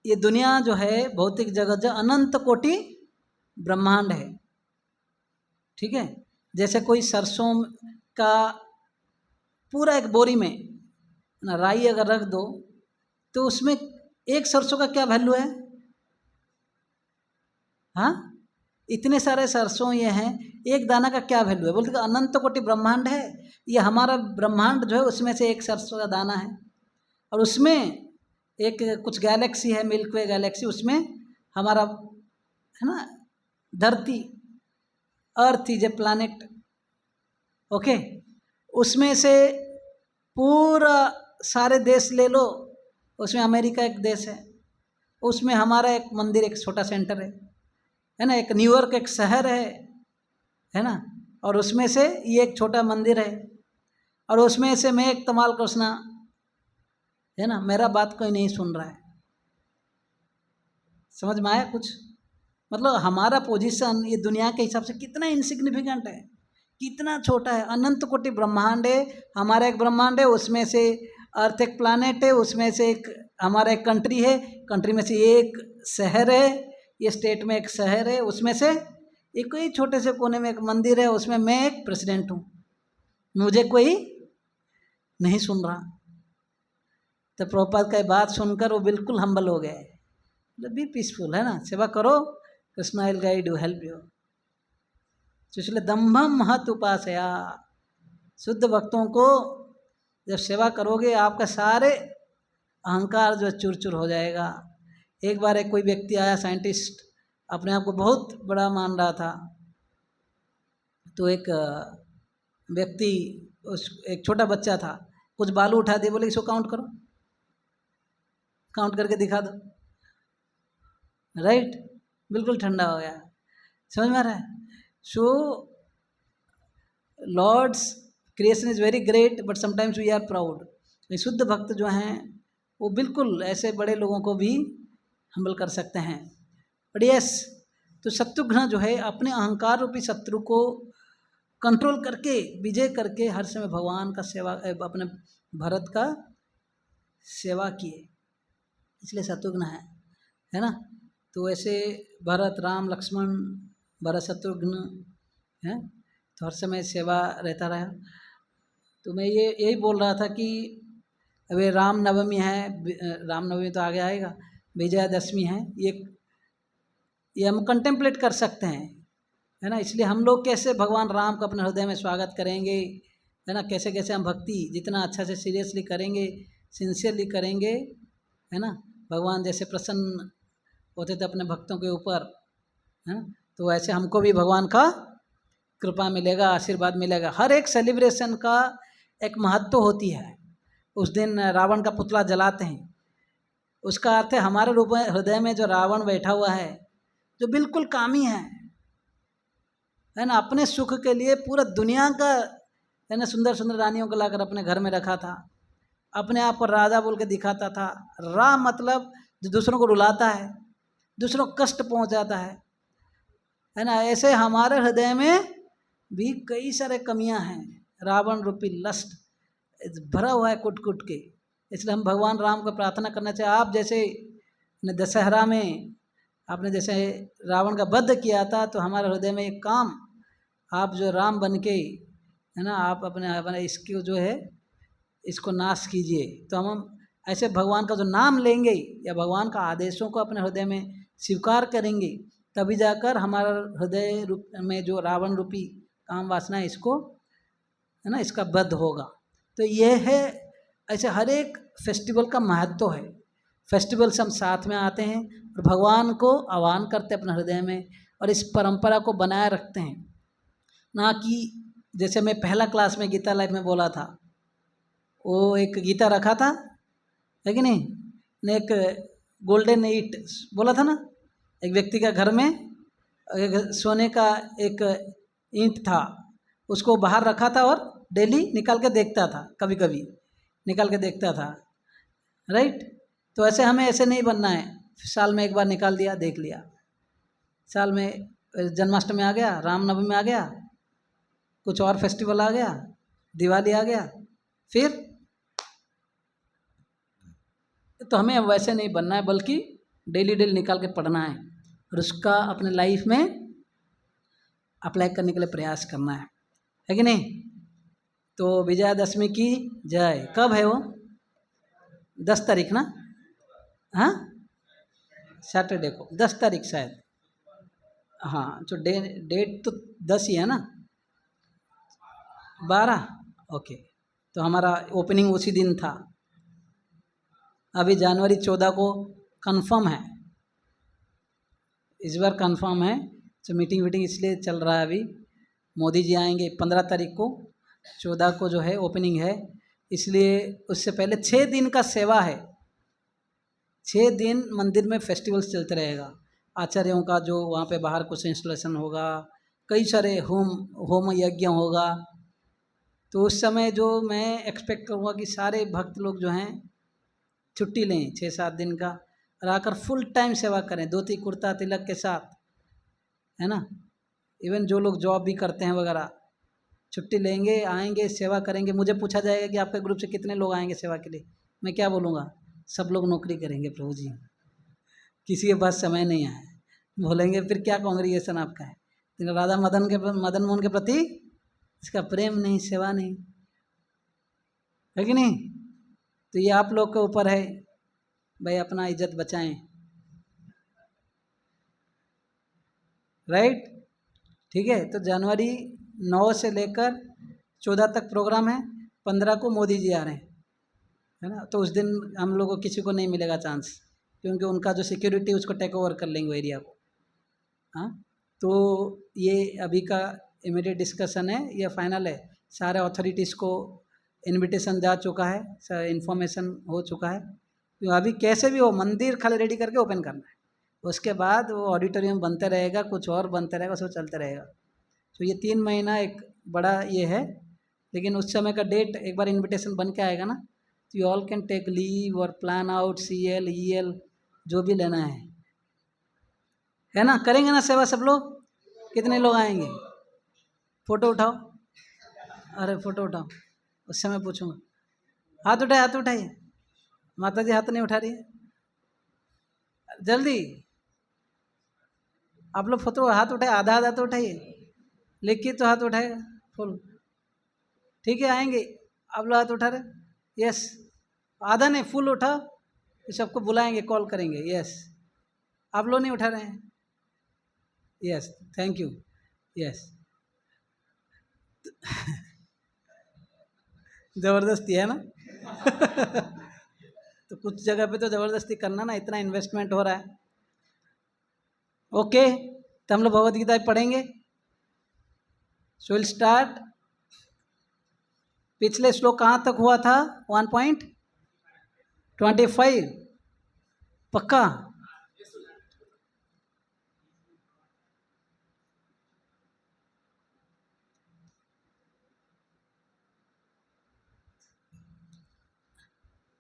Speaker 1: ये दुनिया जो है भौतिक जगत जो अनंत कोटि ब्रह्मांड है, ठीक है। जैसे कोई सरसों का पूरा एक बोरी में ना राई अगर रख दो तो उसमें एक सरसों का क्या वैल्यू है, हाँ, इतने सारे सरसों ये हैं, एक दाना का क्या वैल्यू है। बोलते अनंत कोटि ब्रह्मांड है, ये हमारा ब्रह्मांड जो है उसमें से एक सरसों का दाना है, और उसमें एक कुछ गैलेक्सी है, मिल्की वे गैलेक्सी, उसमें हमारा है ना धरती, earth is a planet, okay. उसमें से पूरा सारे देश ले लो, उसमें अमेरिका एक देश है, उसमें हमारा एक मंदिर, एक छोटा सेंटर है ना, एक न्यूयॉर्क एक शहर है ना, और उसमें से ये एक छोटा मंदिर है, और उसमें से मैं एक तमाल कृष्णा है ना, मेरा बात कोई नहीं सुन रहा है। समझ में आया कुछ? मतलब हमारा पोजीशन ये दुनिया के हिसाब से कितना इनसिग्निफिकेंट है, कितना छोटा है। अनंत कोटि ब्रह्मांड है, हमारा एक ब्रह्मांड है, उसमें से अर्थ एक प्लैनेट है, उसमें से एक हमारा एक कंट्री है, कंट्री में से एक शहर है, ये स्टेट में एक शहर है, उसमें से एक कोई छोटे से कोने में एक मंदिर है, उसमें मैं एक प्रेसिडेंट हूँ, मुझे कोई नहीं सुन रहा। तो प्रभुपाद का बात सुनकर वो बिल्कुल हम्बल हो गए, बी पीसफुल है ना, सेवा करो, Krishna will guide you, help you. तो इसलिए दम्भम महत उपासया, शुद्ध भक्तों को जब सेवा करोगे आपका सारे अहंकार जो चूर चूर हो जाएगा। एक बार एक कोई व्यक्ति आया, साइंटिस्ट, अपने आप को बहुत बड़ा मान रहा था, तो एक व्यक्ति, उस एक छोटा बच्चा था, कुछ बालू उठा दिए, बोले इसको काउंट करो, काउंट करके दिखा दो, राइट, बिल्कुल ठंडा हो गया। समझ में आ रहा है? So Lord's creation is very great but sometimes we are proud. शुद्ध भक्त जो हैं वो बिल्कुल ऐसे बड़े लोगों को भी हम्बल कर सकते हैं। बट यस, तो शत्रुघ्न जो है अपने अहंकार रूपी शत्रु को कंट्रोल करके, विजय करके हर समय भगवान का सेवा, अपने भरत का सेवा किए, इसलिए शत्रुघ्न है ना। तो ऐसे भरत, राम, लक्ष्मण, भरत, शत्रुघ्न है, तो हर समय सेवा रहता रहा। तो मैं यही बोल रहा था कि अभी राम नवमी है, राम नवमी तो आगे आएगा, विजयादशमी है, ये हम कंटेम्पलेट कर सकते हैं, है ना। इसलिए हम लोग कैसे भगवान राम का अपने हृदय में स्वागत करेंगे, है ना, कैसे कैसे हम भक्ति जितना अच्छा से सीरियसली करेंगे, सिंसियरली करेंगे, है ना, भगवान जैसे प्रसन्न होते थे अपने भक्तों के ऊपर, है ना, तो वैसे हमको भी भगवान का कृपा मिलेगा, आशीर्वाद मिलेगा। हर एक सेलिब्रेशन का एक महत्व होती है। उस दिन रावण का पुतला जलाते हैं, उसका अर्थ है हमारे रूप में हृदय में जो रावण बैठा हुआ है, जो बिल्कुल कामी है ना, अपने सुख के लिए पूरा दुनिया का, है ना, सुंदर सुंदर रानियों को लाकर अपने घर में रखा था, अपने आप को राजा बोल के दिखाता था। रा मतलब जो दूसरों को रुलाता है, दूसरों को कष्ट पहुंचाता है ना। ऐसे हमारे हृदय में भी कई सारे कमियां हैं, रावण रूपी लस्ट भरा हुआ है कुट कुट के, इसलिए हम भगवान राम को प्रार्थना करना चाहिए। आप जैसे दशहरा में आपने जैसे रावण का वध किया था, तो हमारे हृदय में एक काम, आप जो राम बन के है ना, आप अपने अपने इसको जो है इसको नाश कीजिए। तो हम ऐसे भगवान का जो नाम लेंगे या भगवान का आदेशों को अपने हृदय में स्वीकार करेंगे, तभी जाकर हमारा हृदय रूप में जो रावण रूपी काम वासना है इसको है ना, इसका वध होगा। तो ये है, ऐसे हर एक फेस्टिवल का महत्व है। फेस्टिवल्स हम साथ में आते हैं और भगवान को आह्वान करते हैं अपने हृदय में, और इस परंपरा को बनाए रखते हैं। ना कि जैसे मैं पहला क्लास में गीता लाइफ में बोला था, वो एक गीता रखा था है कि नहीं, ने एक गोल्डन ईट बोला था ना, एक व्यक्ति का घर में एक सोने का एक ईंट था, उसको बाहर रखा था और डेली निकाल के देखता था, कभी कभी निकाल के देखता था, राइट। तो ऐसे हमें ऐसे नहीं बनना है, साल में एक बार निकाल दिया देख लिया। साल में जन्माष्टमी आ गया, रामनवमी आ गया, कुछ और फेस्टिवल आ गया, दिवाली आ गया, फिर तो हमें वैसे नहीं बनना है, बल्कि डेली डेली निकाल के पढ़ना है और उसका अपने लाइफ में अप्लाई करने के लिए प्रयास करना है कि नहीं। तो विजयादशमी की जय। कब है वो? 10 तारीख ना? हाँ, सैटरडे को 10 तारीख शायद। हाँ, जो डेट तो 10 ही है ना, 12। ओके, तो हमारा ओपनिंग उसी दिन था। अभी जनवरी 14 को कंफर्म है, इस बार कंफर्म है। तो मीटिंग इसलिए चल रहा है, अभी मोदी जी आएंगे 15 तारीख को, 14 को जो है ओपनिंग है, इसलिए उससे पहले 6 दिन का सेवा है। 6 दिन मंदिर में फेस्टिवल्स चलते रहेगा, आचार्यों का जो वहाँ पे बाहर कुछ इंस्टॉलेशन होगा, कई सारे होम यज्ञ होगा। तो उस समय जो मैं एक्सपेक्ट करूँगा कि सारे भक्त लोग जो हैं छुट्टी लें 6-7 दिन का, और आकर फुल टाइम सेवा करें, धोती कुर्ता तिलक के साथ, है ना। इवन जो लोग जॉब भी करते हैं वगैरह, छुट्टी लेंगे, आएंगे, सेवा करेंगे। मुझे पूछा जाएगा कि आपके ग्रुप से कितने लोग आएंगे सेवा के लिए, मैं क्या बोलूँगा? सब लोग नौकरी करेंगे प्रभु जी, किसी के पास समय नहीं है। बोलेंगे फिर क्या कांग्रेगेशन आपका है? तो राधा मदन मोहन के प्रति इसका प्रेम नहीं, सेवा नहीं, है कि नहीं। तो ये आप लोग के ऊपर है भाई, अपना इज्जत बचाएं, राइट। ठीक है, तो जनवरी 9 से लेकर 14 तक प्रोग्राम है। 15 को मोदी जी आ रहे हैं, है ना। तो उस दिन हम लोग को किसी को नहीं मिलेगा चांस, क्योंकि उनका जो सिक्योरिटी उसको टेक ओवर कर लेंगे वो एरिया को। हाँ, तो ये अभी का इमीडिएट डिस्कशन है, ये फाइनल है। सारे अथॉरिटीज़ को इनविटेशन जा चुका है, इन्फॉर्मेशन हो चुका है। तो अभी कैसे भी हो मंदिर खाली रेडी करके ओपन करना है, उसके बाद वो ऑडिटोरियम बनते रहेगा, कुछ और बनते रहेगा, सब चलते रहेगा। तो ये 3 महीना एक बड़ा ये है, लेकिन उस समय का डेट एक बार इनविटेशन बन के आएगा ना, तो you all can take leave और प्लान आउट CL EL जो भी लेना है ना। करेंगे ना सेवा सब लोग? कितने लोग आएंगे? फोटो उठाओ, अरे फोटो उठाओ, उस समय पूछूंगा। हाथ उठाइए, हाथ उठाइए। माता जी हाथ नहीं उठा रही है, जल्दी आप लोग फोटो हाथ उठाए, आधा आधा तो उठाइए, लिखिए तो हाथ उठाएगा फुल। ठीक है, आएंगे आप लोग हाथ उठा रहे, यस। आधा नहीं, फुल उठाओ, सबको बुलाएंगे, कॉल करेंगे, यस। आप लोग नहीं उठा रहे हैं, यस, थैंक यू, यस। जबरदस्ती है ना। तो कुछ जगह पे तो जबरदस्ती करना ना, इतना इन्वेस्टमेंट हो रहा है। ओके, तो हम लोग भगवद गीता पढ़ेंगे। So will start. पिछले श्लोक कहाँ तक हुआ था? 1.25 पक्का?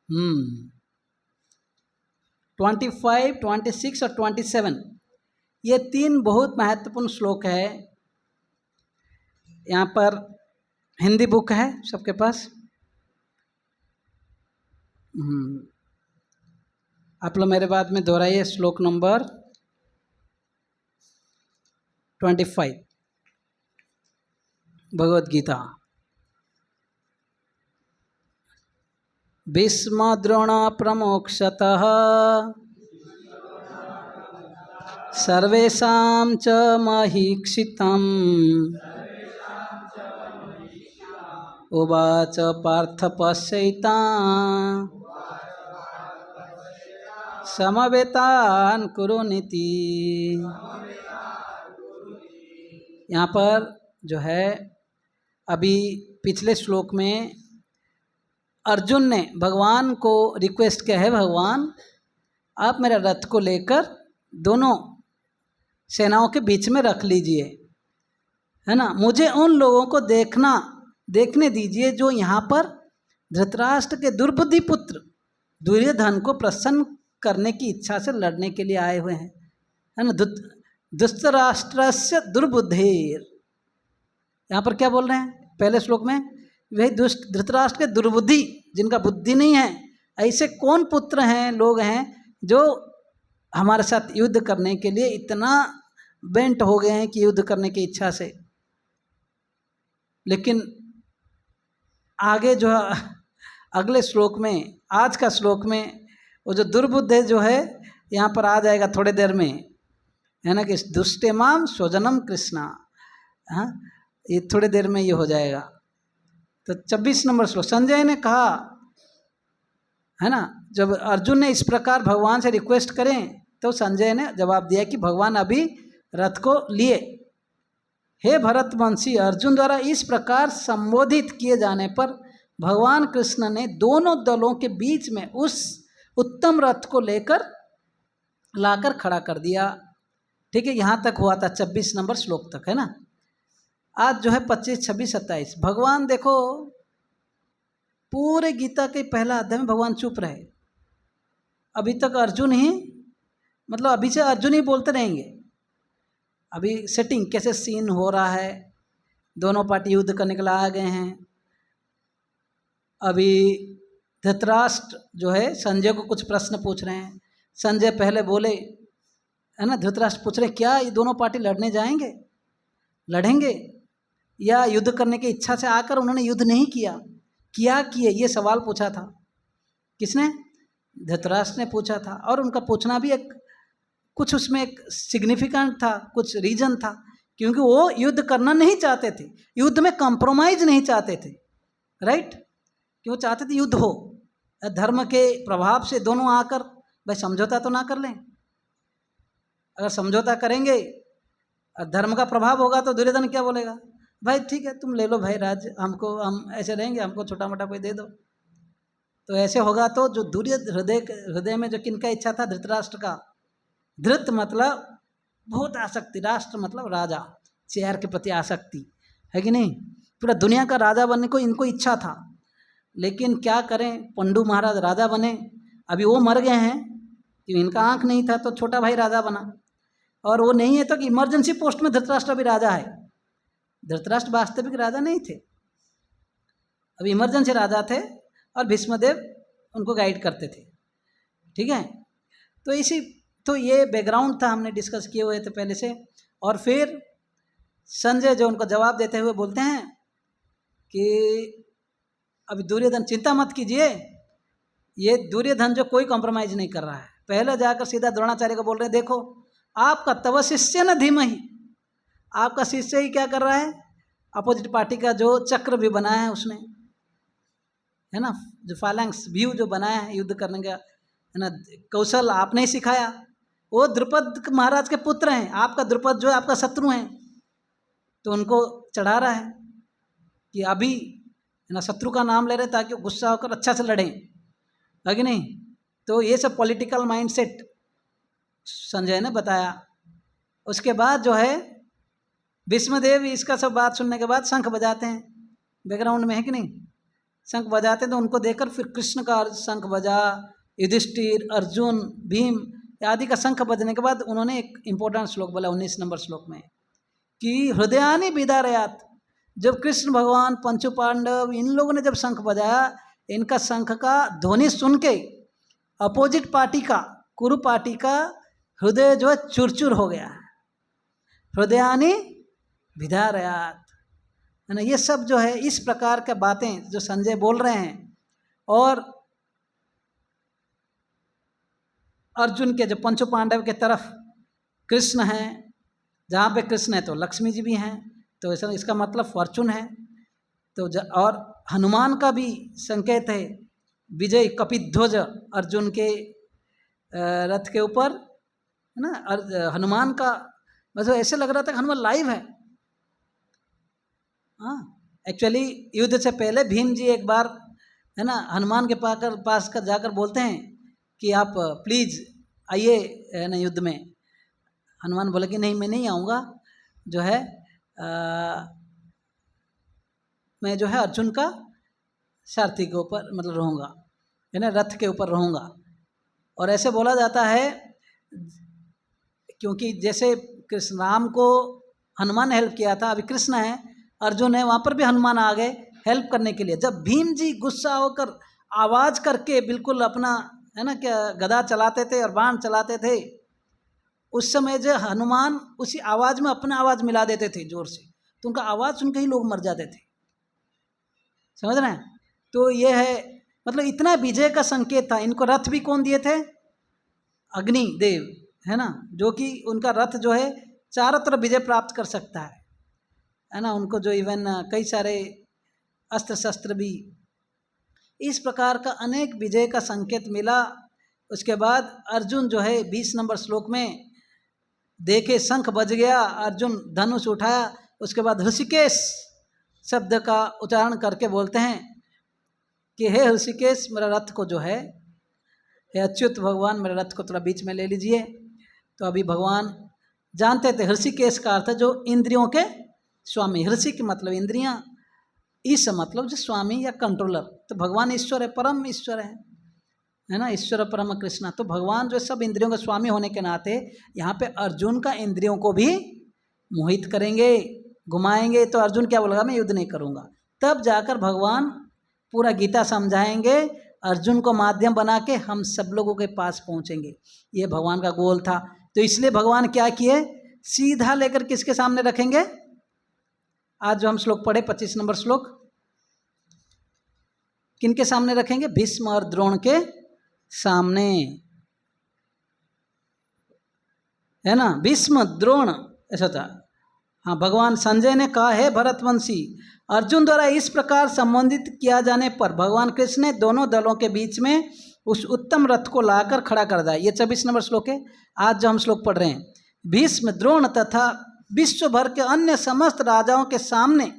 Speaker 1: हम्म, 25, 26 और 27 ये 3 बहुत महत्वपूर्ण श्लोक है। यहाँ पर हिंदी बुक है सबके पास, आप लोग मेरे बाद में दोहराइए श्लोक नंबर 25 भगवद गीता। भीष्म द्रोण प्रमोक्षतः सर्वेषां च महीक्षितम् उवाच पार्थ पश्यैतान् समवेतान् कुरुनीति। यहाँ पर जो है अभी पिछले श्लोक में अर्जुन ने भगवान को रिक्वेस्ट किया है, भगवान आप मेरा रथ को लेकर दोनों सेनाओं के बीच में रख लीजिए, है ना, मुझे उन लोगों को देखने दीजिए जो यहाँ पर धृतराष्ट्र के दुर्बुद्धि पुत्र दुर्योधन को प्रसन्न करने की इच्छा से लड़ने के लिए आए हुए हैं, है ना। धृतराष्ट्रस्य दुर्बुद्धेर, यहाँ पर क्या बोल रहे हैं पहले श्लोक में, वही धृतराष्ट्र के दुर्बुद्धि, जिनका बुद्धि नहीं है, ऐसे कौन पुत्र हैं, लोग हैं जो हमारे साथ युद्ध करने के लिए इतना बेंट हो गए हैं कि युद्ध करने की इच्छा से। लेकिन आगे जो अगले श्लोक में, आज का श्लोक में, वो जो दुर्बुद्धि जो है यहाँ पर आ जाएगा थोड़ी देर में, है ना, कि दुष्टेमाम स्वजनम कृष्णा, हाँ, ये थोड़ी देर में ये हो जाएगा। तो 26 नंबर श्लोक, संजय ने कहा, है ना, जब अर्जुन ने इस प्रकार भगवान से रिक्वेस्ट करें तो संजय ने जवाब दिया कि भगवान अभी रथ को लिए। हे भरतवंशी, अर्जुन द्वारा इस प्रकार संबोधित किए जाने पर भगवान कृष्ण ने दोनों दलों के बीच में उस उत्तम रथ को लेकर लाकर खड़ा कर दिया। ठीक है, यहाँ तक हुआ था 26 नंबर श्लोक तक, है ना। आज जो है 25, 26, 27 भगवान देखो पूरे गीता के पहला अध्याय में भगवान चुप रहे। अभी तक अर्जुन ही, मतलब अभी से अर्जुन ही बोलते रहेंगे। अभी सेटिंग कैसे सीन हो रहा है, दोनों पार्टी युद्ध करने के लिए आ गए हैं। अभी धृतराष्ट्र जो है संजय को कुछ प्रश्न पूछ रहे हैं। संजय पहले बोले, है ना, धृतराष्ट्र पूछ रहे क्या ये दोनों पार्टी लड़ने जाएंगे, लड़ेंगे, या युद्ध करने की इच्छा से आकर उन्होंने युद्ध नहीं किया, क्या किए, ये सवाल पूछा था। किसने? धृतराष्ट्र ने पूछा था। और उनका पूछना भी एक कुछ उसमें एक सिग्निफिकेंट था, कुछ रीजन था, क्योंकि वो युद्ध करना नहीं चाहते थे, युद्ध में कॉम्प्रोमाइज नहीं चाहते थे, राइट, कि वो चाहते थे युद्ध हो, धर्म के प्रभाव से दोनों आकर भाई समझौता तो ना कर लें। अगर समझौता करेंगे और धर्म का प्रभाव होगा तो दुर्योधन क्या बोलेगा, भाई ठीक है तुम ले लो भाई राज्य, हमको, हम ऐसे रहेंगे, हमको छोटा मोटा कोई दे दो। तो ऐसे होगा तो जो हृदय में जो किनका इच्छा था, धृतराष्ट्र का। धृत मतलब बहुत आसक्ति, राष्ट्र मतलब राजा, चेयर के प्रति आसक्ति, है कि नहीं। पूरा दुनिया का राजा बनने को इनको इच्छा था, लेकिन क्या करें, पंडु महाराज राजा बने। अभी वो मर गए हैं, कि इनका आंख नहीं था तो छोटा भाई राजा बना, और वो नहीं है तो कि इमरजेंसी पोस्ट में धृतराष्ट्र भी राजा है। धृतराष्ट्र वास्तविक राजा नहीं थे, अभी इमरजेंसी राजा थे, और भीष्मदेव उनको गाइड करते थे। ठीक है, तो ये बैकग्राउंड था, हमने डिस्कस किए हुए थे पहले से। और फिर संजय जो उनको जवाब देते हुए बोलते हैं कि अभी दुर्योधन चिंता मत कीजिए, ये दुर्योधन जो कोई कॉम्प्रोमाइज नहीं कर रहा है। पहले जाकर सीधा द्रोणाचार्य को बोल रहे हैं, देखो आपका तव शिष्य न धीमहि, आपका शिष्य ही क्या कर रहा है, अपोजिट पार्टी का जो चक्र भी बनाया है उसने, है ना, जो फालैंक्स व्यू जो बनाया है युद्ध करने का, है ना, कौशल आपने ही सिखाया। वो द्रुपद महाराज के पुत्र हैं, आपका द्रुपद जो है आपका शत्रु हैं, तो उनको चढ़ा रहा है कि अभी, है ना, शत्रु का नाम ले रहे ताकि वो गुस्सा होकर अच्छा से लड़ें, है कि नहीं। तो ये सब पॉलिटिकल माइंडसेट संजय ने बताया। उसके बाद जो है भीष्मदेव इसका सब बात सुनने के बाद शंख बजाते हैं बैकग्राउंड में, है कि नहीं, शंख बजाते हैं। तो उनको देखकर फिर कृष्ण का शंख बजा, युधिष्ठिर, अर्जुन, भीम आदि का शंख बजने के बाद उन्होंने एक इम्पोर्टेंट श्लोक बोला 19 नंबर श्लोक में, कि हृदयानि विदारयात। जब कृष्ण भगवान, पंचु पांडव, इन लोगों ने जब शंख बजाया, इनका शंख का ध्वनि सुन के अपोजिट पार्टी का, कुरु पार्टी का हृदय जो है चुरचुर हो गया। हृदयानि विदारयात, है ना। ये सब जो है इस प्रकार के बातें जो संजय बोल रहे हैं। और अर्जुन के जो पंचों पांडव के तरफ कृष्ण हैं, जहाँ पे कृष्ण है तो लक्ष्मी जी भी हैं, तो ऐसा इसका मतलब फॉर्चून है। तो और हनुमान का भी संकेत है, विजय कपिध्वज अर्जुन के रथ के ऊपर, है ना। हनुमान का मतलब ऐसे लग रहा था कि हनुमान लाइव है। हाँ, एक्चुअली युद्ध से पहले भीम जी एक बार, है ना, हनुमान के पास कर जाकर बोलते हैं कि आप प्लीज आइए, है ना, युद्ध में। हनुमान बोले कि नहीं, मैं नहीं आऊँगा, जो है मैं जो है अर्जुन का सारथी के ऊपर मतलब रहूँगा, है ना, रथ के ऊपर रहूँगा। और ऐसे बोला जाता है क्योंकि जैसे कृष्ण राम को हनुमान ने हेल्प किया था, अभी कृष्ण है, अर्जुन है, वहाँ पर भी हनुमान आ गए हेल्प करने के लिए। जब भीम जी गुस्सा होकर आवाज़ करके बिल्कुल अपना, है ना, क्या गदा चलाते थे और बाण चलाते थे, उस समय जो हनुमान उसी आवाज़ में अपना आवाज़ मिला देते थे जोर से, तो उनका आवाज़ सुन के ही लोग मर जाते थे। समझ रहे हैं? तो ये है, मतलब इतना विजय का संकेत था। इनको रथ भी कौन दिए थे? अग्नि देव, है ना, जो कि उनका रथ जो है चारों तरफ विजय प्राप्त कर सकता है ना। उनको जो इवन कई सारे अस्त्र शस्त्र भी, इस प्रकार का अनेक विजय का संकेत मिला। उसके बाद अर्जुन जो है 20 नंबर श्लोक में देखे शंख बज गया, अर्जुन धनुष उठाया, उसके बाद ऋषिकेश शब्द का उच्चारण करके बोलते हैं कि हे ऋषिकेश, मेरा रथ को जो है, हे अच्युत भगवान, मेरे रथ को थोड़ा बीच में ले लीजिए। तो अभी भगवान जानते थे ऋषिकेश का अर्थ जो इंद्रियों के स्वामी, ऋषि के मतलब इंद्रियां, ईश मतलब जो स्वामी या कंट्रोलर। तो भगवान ईश्वर है, परम ईश्वर है ना, ईश्वर परम कृष्णा। तो भगवान जो सब इंद्रियों के स्वामी होने के नाते यहाँ पे अर्जुन का इंद्रियों को भी मोहित करेंगे, घुमाएंगे। तो अर्जुन क्या बोलेगा? मैं युद्ध नहीं करूँगा। तब जाकर भगवान पूरा गीता समझाएंगे, अर्जुन को माध्यम बना के हम सब लोगों के पास पहुँचेंगे। ये भगवान का गोल था। तो इसलिए भगवान क्या किए, सीधा लेकर किसके सामने रखेंगे? आज जो हम श्लोक पढ़े 25 नंबर श्लोक, किनके सामने रखेंगे? भीष्म और द्रोण के सामने, है ना। भीष्म द्रोण ऐसा था। हाँ, भगवान संजय ने कहा, है भरतवंशी, अर्जुन द्वारा इस प्रकार संबोधित किया जाने पर भगवान कृष्ण ने दोनों दलों के बीच में उस उत्तम रथ को लाकर खड़ा कर दिया। ये 26 नंबर श्लोक है आज जो हम श्लोक पढ़ रहे हैं। भीष्म, द्रोण तथा विश्व भर के अन्य समस्त राजाओं के सामने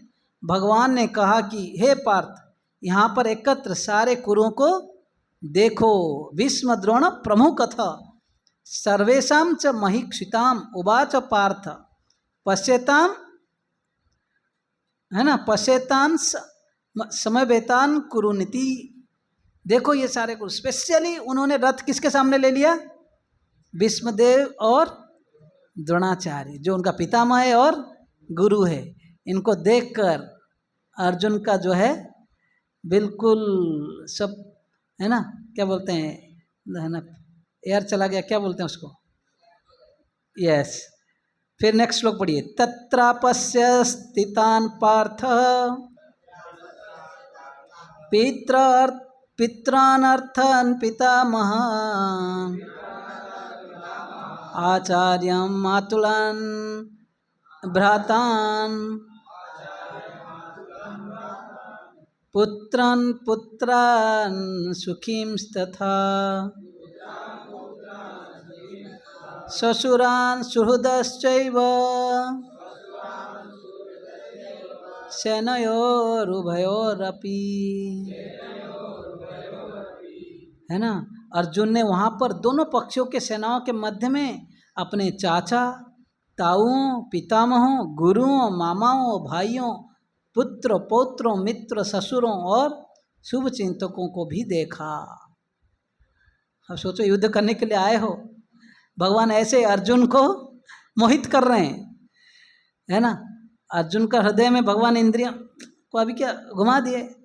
Speaker 1: भगवान ने कहा कि हे पार्थ, यहाँ पर एकत्र सारे कुरुओं को देखो। भीष्म द्रोण प्रमुखथ सर्वेषां च महीक्षिताम उवाच पार्थ पश्यताम, है ना, पश्यतान समवेतान कुरुनीति। देखो ये सारे कुरु, स्पेशली उन्होंने रथ किसके सामने ले लिया? भीष्मदेव और द्रोणाचार्य, जो उनका पितामह है और गुरु है। इनको देखकर अर्जुन का जो है बिल्कुल सब, है ना, क्या बोलते हैं, है ना, एयर चला गया, क्या बोलते हैं उसको? यस। फिर नेक्स्ट श्लोक पढ़िए। तत्रापश्य स्थितान् पार्थ पित्रानर्थन् पितामहान् आचार्यं मातुलान् भ्रातान् पुत्रान् सुखींस्तथा ससुरान् सुहृदश्चैव सेनयोरुभयोरपि, है ना। अर्जुन ने वहाँ पर दोनों पक्षों के सेनाओं के मध्य में अपने चाचा, ताऊओं, पितामहों, गुरुओं, मामाओं, भाइयों, पुत्र, पौत्रों, मित्र, ससुरों और शुभचिंतकों को भी देखा। अब सोचो, युद्ध करने के लिए आए हो, भगवान ऐसे अर्जुन को मोहित कर रहे हैं, है ना। अर्जुन का हृदय में भगवान इंद्रियों को अभी क्या घुमा दिए।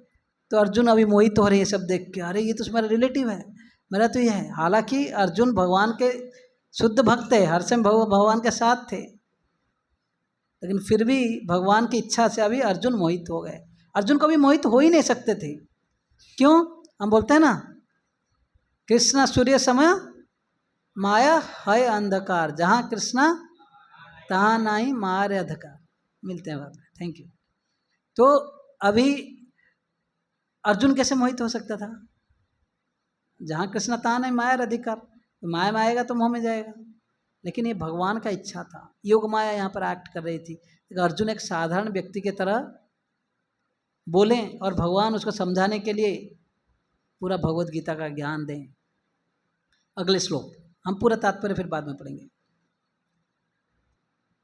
Speaker 1: तो अर्जुन अभी मोहित हो रहे ये सब देख के, अरे ये तो मेरा रिलेटिव है, मेरा तो ये है। हालांकि अर्जुन भगवान के शुद्ध भक्त है, हर समय भगवान के साथ थे, लेकिन फिर भी भगवान की इच्छा से अभी अर्जुन मोहित हो गए। अर्जुन कभी मोहित हो ही नहीं सकते थे। क्यों? हम बोलते हैं ना, कृष्णा सूर्य समय माया है अंधकार, जहाँ कृष्णा तहाँ नहीं मारे अंधकार। मिलते हैं बाद में, थैंक यू। तो अभी अर्जुन कैसे मोहित हो सकता था? जहाँ कृष्णा तहाँ नहीं माया अधिकार, माया में आएगा तो मोह में जाएगा। लेकिन ये भगवान का इच्छा था, योग माया यहाँ पर एक्ट कर रही थी। अर्जुन एक साधारण व्यक्ति की तरह बोलें और भगवान उसको समझाने के लिए पूरा भगवत गीता का ज्ञान दें। अगले श्लोक हम पूरा तात्पर्य फिर बाद में पढ़ेंगे।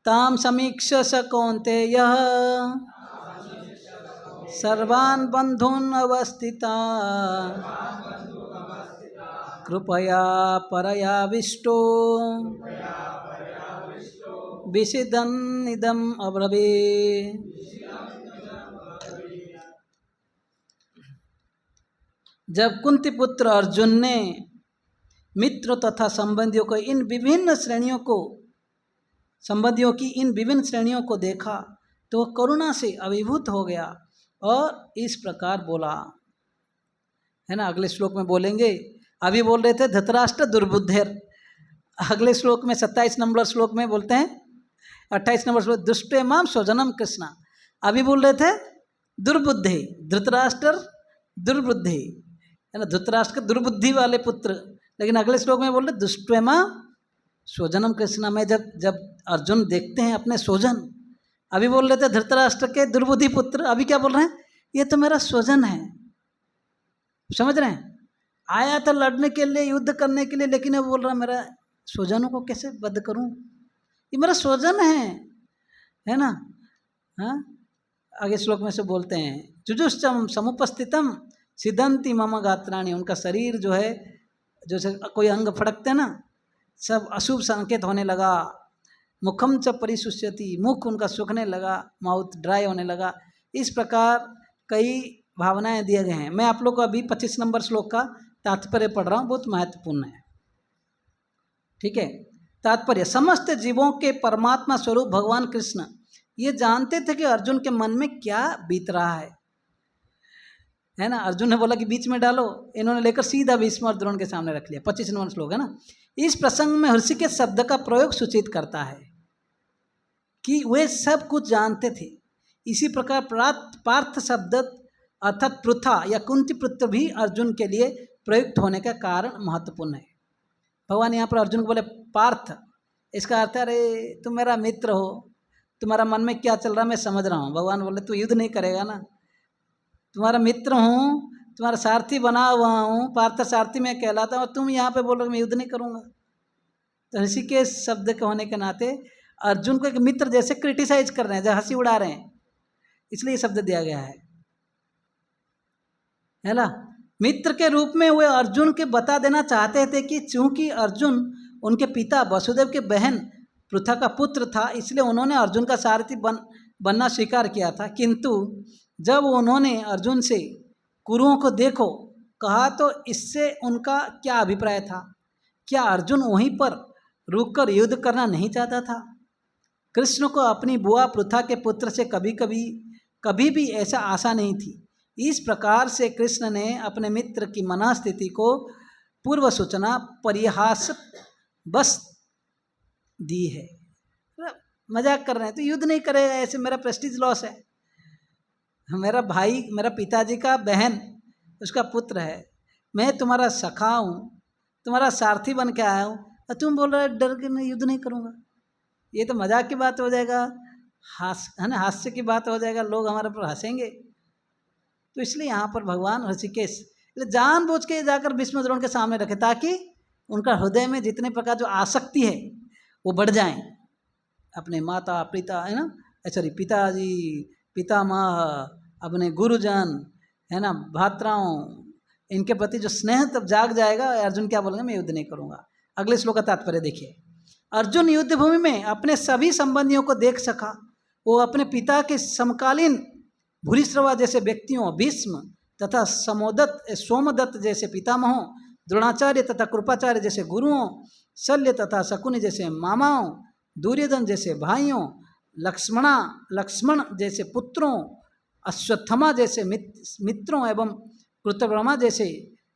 Speaker 1: ताम समीक्ष स कौन्तेय सर्वान् बंधून् अवस्थिता कृपया परयाविष्टो विषिदन्निदम् अब्रवीत्। जब कुंती पुत्र अर्जुन ने मित्र तथा संबंधियों को इन विभिन्न श्रेणियों को संबंधियों की इन विभिन्न श्रेणियों को देखा तो करुणा से अभिभूत हो गया और इस प्रकार बोला, है ना। अगले श्लोक में बोलेंगे। अभी बोल रहे थे धृतराष्ट्र दुर्बुद्धेर, अगले श्लोक में 27 नंबर श्लोक में बोलते हैं, 28 नंबर श्लोक दुष्टे माम स्वजनम कृष्णा। अभी बोल रहे थे दुर्बुद्धे, धृतराष्ट्र दुर्बुद्धे, है ना, धृतराष्ट्र के दुर्बुद्धि वाले पुत्र। लेकिन अगले श्लोक में बोल रहे दुष्टे माम स्वजनम कृष्णा में जब अर्जुन देखते हैं अपने स्वजन, अभी बोल रहे थे धृतराष्ट्र के दुर्बुद्धि पुत्र, अभी क्या बोल रहे हैं, ये तो मेरा स्वजन है। समझ रहे हैं? आया था लड़ने के लिए, युद्ध करने के लिए, लेकिन अब बोल रहा मेरा स्वजनों को कैसे वध करूं, ये मेरा स्वजन है ना। हाँ, आगे श्लोक में से बोलते हैं जुजुश्चम समुपस्थितम सिदंती मम गात्राणी। उनका शरीर जो है, जैसे कोई अंग फड़कते ना, सब अशुभ संकेत होने लगा। मुखम च परिशुष्यति, मुख उनका सूखने लगा, माउथ ड्राई होने लगा। इस प्रकार कई भावनाएं दिए गए हैं। मैं आप लोग को अभी 25 नंबर श्लोक का तात्पर्य पढ़ रहा हूँ, बहुत महत्वपूर्ण है। ठीक है, तात्पर्य समस्त जीवों के परमात्मा स्वरूप भगवान कृष्ण ये जानते थे कि अर्जुन के मन में क्या बीत रहा है ना। अर्जुन ने बोला कि बीच में डालो, इन्होंने लेकर सीधा भीष्म और द्रोण के सामने रख लिया। 25 नंबर श्लोक है ना। इस प्रसंग में ऋषिकेश शब्द का प्रयोग सूचित करता है कि वे सब कुछ जानते थे। इसी प्रकार पार्थ शब्द अर्थात पृथा या कुंती पुत्र भी अर्जुन के लिए प्रयुक्त होने का कारण महत्वपूर्ण है। भगवान यहाँ पर अर्जुन को बोले पार्थ, इसका अर्थ है अरे तुम मेरा मित्र हो, तुम्हारा मन में क्या चल रहा मैं समझ रहा हूँ। भगवान बोले तू युद्ध नहीं करेगा ना, तुम्हारा मित्र हूँ, तुम्हारा सारथी बना हुआ हूँ, पार्थ सारथी में कहलाता हूँ, और तुम यहाँ पे बोल रहे मैं युद्ध नहीं करूँगा। तो ऋषिकेश शब्द के होने के नाते अर्जुन को एक मित्र जैसे क्रिटिसाइज कर रहे हैं, जहाँ हंसी उड़ा रहे हैं, इसलिए ये शब्द दिया गया है ना। मित्र के रूप में वे अर्जुन के बता देना चाहते थे कि चूंकि अर्जुन उनके पिता वसुदेव के बहन पृथा का पुत्र था, इसलिए उन्होंने अर्जुन का सारथी बनना स्वीकार किया था। किंतु जब उन्होंने अर्जुन से कुरुओं को देखो कहा तो इससे उनका क्या अभिप्राय था? क्या अर्जुन वहीं पर रुककर युद्ध करना नहीं चाहता था? कृष्ण को अपनी बुआ पृथा के पुत्र से कभी भी ऐसा आशा नहीं थी। इस प्रकार से कृष्ण ने अपने मित्र की मनस्थिति को पूर्व सूचना परिहास बस दी है। मजाक कर रहे हैं तो युद्ध नहीं करेगा, ऐसे मेरा प्रेस्टीज लॉस है, मेरा भाई मेरा पिताजी का बहन उसका पुत्र है, मैं तुम्हारा सखा हूँ, तुम्हारा सारथी बन के आया हूँ, और तुम बोल रहे डर के मैं युद्ध नहीं करूँगा। ये तो मजाक की बात हो जाएगा, है ना, हास्य की बात हो जाएगा, लोग हमारे पर हंसेंगे। तो इसलिए यहाँ पर भगवान ऋषिकेश जानबूझ के जाकर भीष्म द्रोण के सामने रखे ताकि उनका हृदय में जितने प्रकार जो आसक्ति है वो बढ़ जाए। अपने माता पिता है ना, सॉरी पिताजी पितामह, अपने गुरुजन है ना, भात्राओं, इनके प्रति जो स्नेह तब जाग जाएगा। अर्जुन क्या बोलेंगे, मैं युद्ध नहीं करूँगा। अगले श्लोक का तात्पर्य देखिए। अर्जुन युद्ध भूमि में अपने सभी संबंधियों को देख सका। वो अपने पिता के समकालीन भूरिश्रवा जैसे व्यक्तियों भीष्म, तथा सोमदत्त जैसे पितामहों, द्रोणाचार्य तथा कृपाचार्य जैसे गुरुओं, शल्य तथा शकुनि जैसे मामाओं, दुर्योधन जैसे भाइयों, लक्ष्मण जैसे पुत्रों, अश्वत्थमा जैसे मित्रों एवं कृतवर्मा जैसे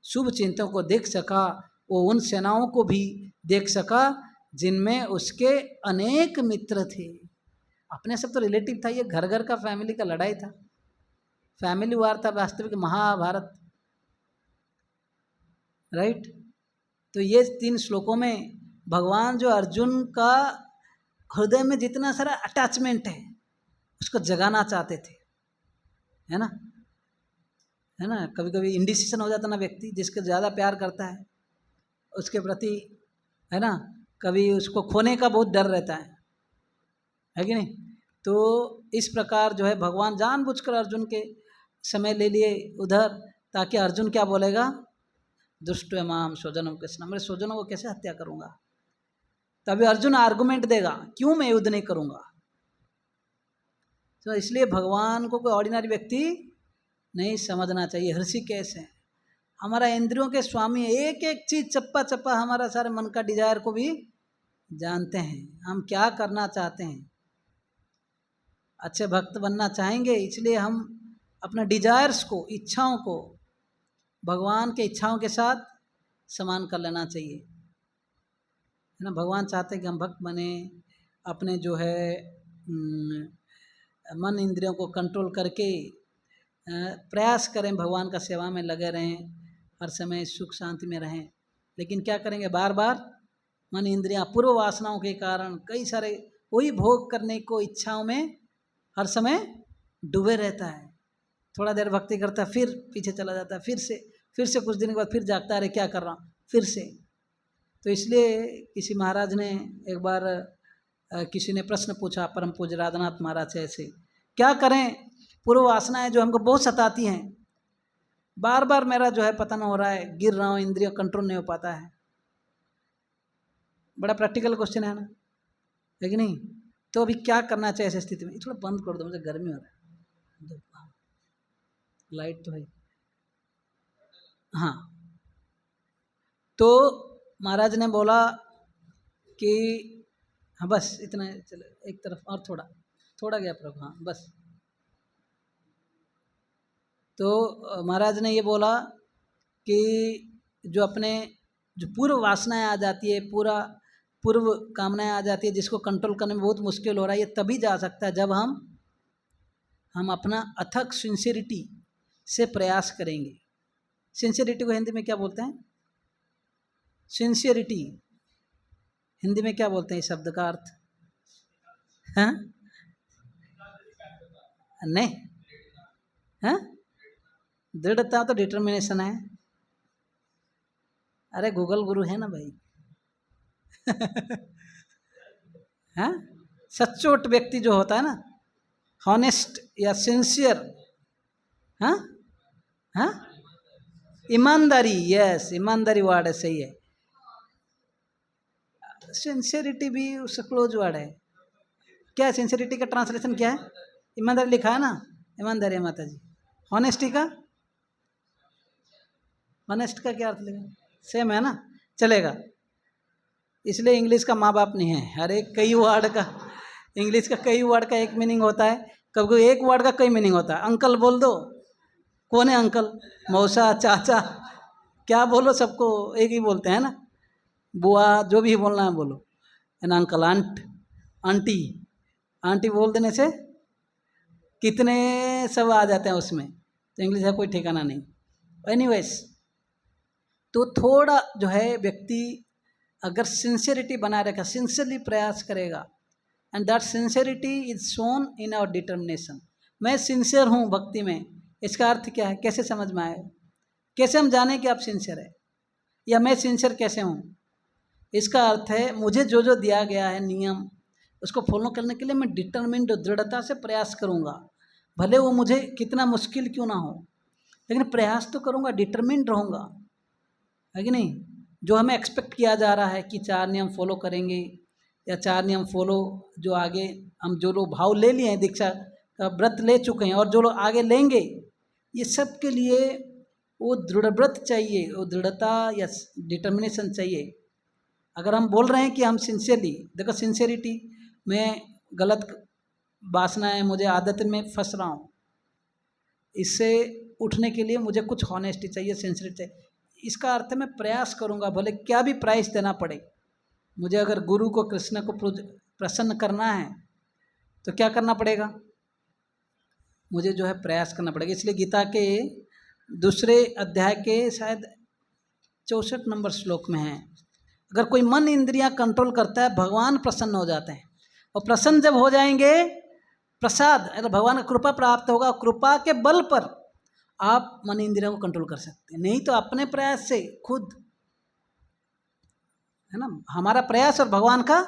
Speaker 1: शुभ चिंतकों को देख सका, वो उन सेनाओं को भी देख सका जिनमें उसके अनेक मित्र थे। अपने सब तो रिलेटिव था, ये घर घर का फैमिली का लड़ाई था, फैमिली वार था, वास्तविक महाभारत, राइट। तो ये 3 श्लोकों में भगवान जो अर्जुन का हृदय में जितना सारा अटैचमेंट है उसको जगाना चाहते थे, है ना, है ना। कभी कभी इंडिसिशन हो जाता ना व्यक्ति, जिसके ज़्यादा प्यार करता है उसके प्रति, है ना, कभी उसको खोने का बहुत डर रहता है कि नहीं। तो इस प्रकार जो है भगवान जानबूझकर अर्जुन के समय ले लिए उधर, ताकि अर्जुन क्या बोलेगा, दुष्ट माम स्वजनों कृष्ण, मेरे स्वजनों को कैसे हत्या करूँगा। तभी अर्जुन आर्गुमेंट देगा क्यों मैं युद्ध नहीं करूँगा। तो इसलिए भगवान को कोई ऑर्डिनरी व्यक्ति नहीं समझना चाहिए। ऋषिकेश है, हमारा इंद्रियों के स्वामी, एक एक चीज़ चप्पा चप्पा हमारा सारे मन का डिजायर को भी जानते हैं, हम क्या करना चाहते हैं। अच्छे भक्त बनना चाहेंगे, इसलिए हम अपना डिजायर्स को, इच्छाओं को भगवान के इच्छाओं के साथ समान कर लेना चाहिए, है ना। भगवान चाहते हैं कि हम भक्त बने, अपने जो है मन इंद्रियों को कंट्रोल करके प्रयास करें, भगवान का सेवा में लगे रहें, हर समय सुख शांति में रहें। लेकिन क्या करेंगे, बार बार मन इंद्रियां पूर्व वासनाओं के कारण कई सारे वही भोग करने को इच्छाओं में हर समय डूबे रहता है। थोड़ा देर भक्ति करता है, फिर पीछे चला जाता है, फिर से कुछ दिन के बाद फिर जागता है, क्या कर रहा हूँ, फिर से। तो इसलिए किसी महाराज ने एक बार किसी ने प्रश्न पूछा परम पूज्य राधानाथ महाराज से, ऐसे क्या करें, पूर्व वासनाएं जो हमको बहुत सताती हैं, बार बार मेरा जो है पतन हो रहा है, गिर रहा हूँ, इंद्रिय कंट्रोल नहीं हो पाता है। बड़ा प्रैक्टिकल क्वेश्चन है ना, है कि नहीं। तो अभी क्या करना चाहिए ऐसी स्थिति में। थोड़ा बंद कर दो, मुझे गर्मी हो रहा है, लाइट तो है। हाँ, तो महाराज ने बोला कि हाँ बस इतना, चलो एक तरफ और थोड़ा गैप रखो, हाँ बस। तो महाराज ने ये बोला कि जो अपने जो पूर्व वासनाएं आ जाती है, पूर्व कामनाएं आ जाती है, जिसको कंट्रोल करने में बहुत मुश्किल हो रहा है, ये तभी जा सकता है जब हम अपना अथक सिंसियरिटी से प्रयास करेंगे। सिंसियरिटी को हिंदी में क्या बोलते हैं, सिंसियरिटी हिंदी में क्या बोलते हैं, इस शब्द का अर्थ, हाँ नहीं, हाँ दृढ़ता तो डिटर्मिनेशन है। अरे गूगल गुरु है ना भाई। हाँ, सच्चोट व्यक्ति जो होता है ना, हॉनेस्ट या सिंसियर, हाँ हाँ, ईमानदारी, यस ईमानदारी वर्ड है, सही है। सिंसियरिटी भी उससे क्लोज वर्ड है। क्या है सिंसियरिटी का ट्रांसलेशन क्या है, ईमानदारी लिखा है ना, ईमानदारी है माता जी। हॉनेस्टी का, हॉनेस्ट का क्या अर्थ लेगा, सेम है ना, चलेगा। इसलिए इंग्लिश का माँ बाप नहीं है, हर एक कई वर्ड का, इंग्लिश का कई वर्ड का एक मीनिंग होता है, कभी एक वर्ड का कई मीनिंग होता है। अंकल बोल दो, कौन है अंकल, मौसा, चाचा, क्या बोलो, सबको एक ही बोलते हैं ना, बुआ, जो भी बोलना है बोलो, है ना। अंकल, आंट, आंटी, आंटी बोल देने से कितने सब आ जाते हैं उसमें, तो इंग्लिश का कोई ठिकाना नहीं। एनीवेज, तो थोड़ा जो है व्यक्ति अगर सिंसियरिटी बनाए रखा, सिंसियरली प्रयास करेगा, and that sincerity is shown in our determination. मैं सिंसियर हूँ भक्ति में, इसका अर्थ क्या है, कैसे समझ में आए, कैसे हम जाने कि आप सिंसियर है, या मैं सिंसियर कैसे हूँ। इसका अर्थ है मुझे जो जो दिया गया है नियम, उसको फॉलो करने के लिए मैं डिटर्मिन्ड, दृढ़ता से प्रयास करूँगा, भले वो मुझे कितना मुश्किल क्यों ना हो, लेकिन प्रयास तो करूँगा, डिटर्मिन्ड रहूँगा, है कि नहीं। जो हमें एक्सपेक्ट किया जा रहा है कि 4 नियम फॉलो करेंगे, या 4 नियम फॉलो, जो आगे हम जो लोग भाव ले लिए हैं, दीक्षा का व्रत ले चुके हैं, और जो लोग आगे लेंगे, ये सब के लिए वो दृढ़व्रत चाहिए, वो दृढ़ता या डिटर्मिनेशन चाहिए। अगर हम बोल रहे हैं कि हम सिंसियरली, देखो सिंसियरिटी, मैं गलत वासना है, मुझे आदत में फंस रहा हूँ, इससे उठने के लिए मुझे कुछ हॉनेस्टी चाहिए, सिंसियरिटी चाहिए, इसका अर्थ है मैं प्रयास करूँगा, भले क्या भी प्राइस देना पड़े। मुझे अगर गुरु को, कृष्ण को प्रसन्न करना है तो क्या करना पड़ेगा, मुझे जो है प्रयास करना पड़ेगा। इसलिए गीता के दूसरे अध्याय के शायद 64 नंबर श्लोक में है, अगर कोई मन इंद्रियां कंट्रोल करता है भगवान प्रसन्न हो जाते हैं, और प्रसन्न जब हो जाएंगे, प्रसाद अगर भगवान का कृपा प्राप्त होगा, कृपा के बल पर आप मन इंद्रियों को कंट्रोल कर सकते हैं, नहीं तो अपने प्रयास से खुद, है ना, हमारा प्रयास और भगवान का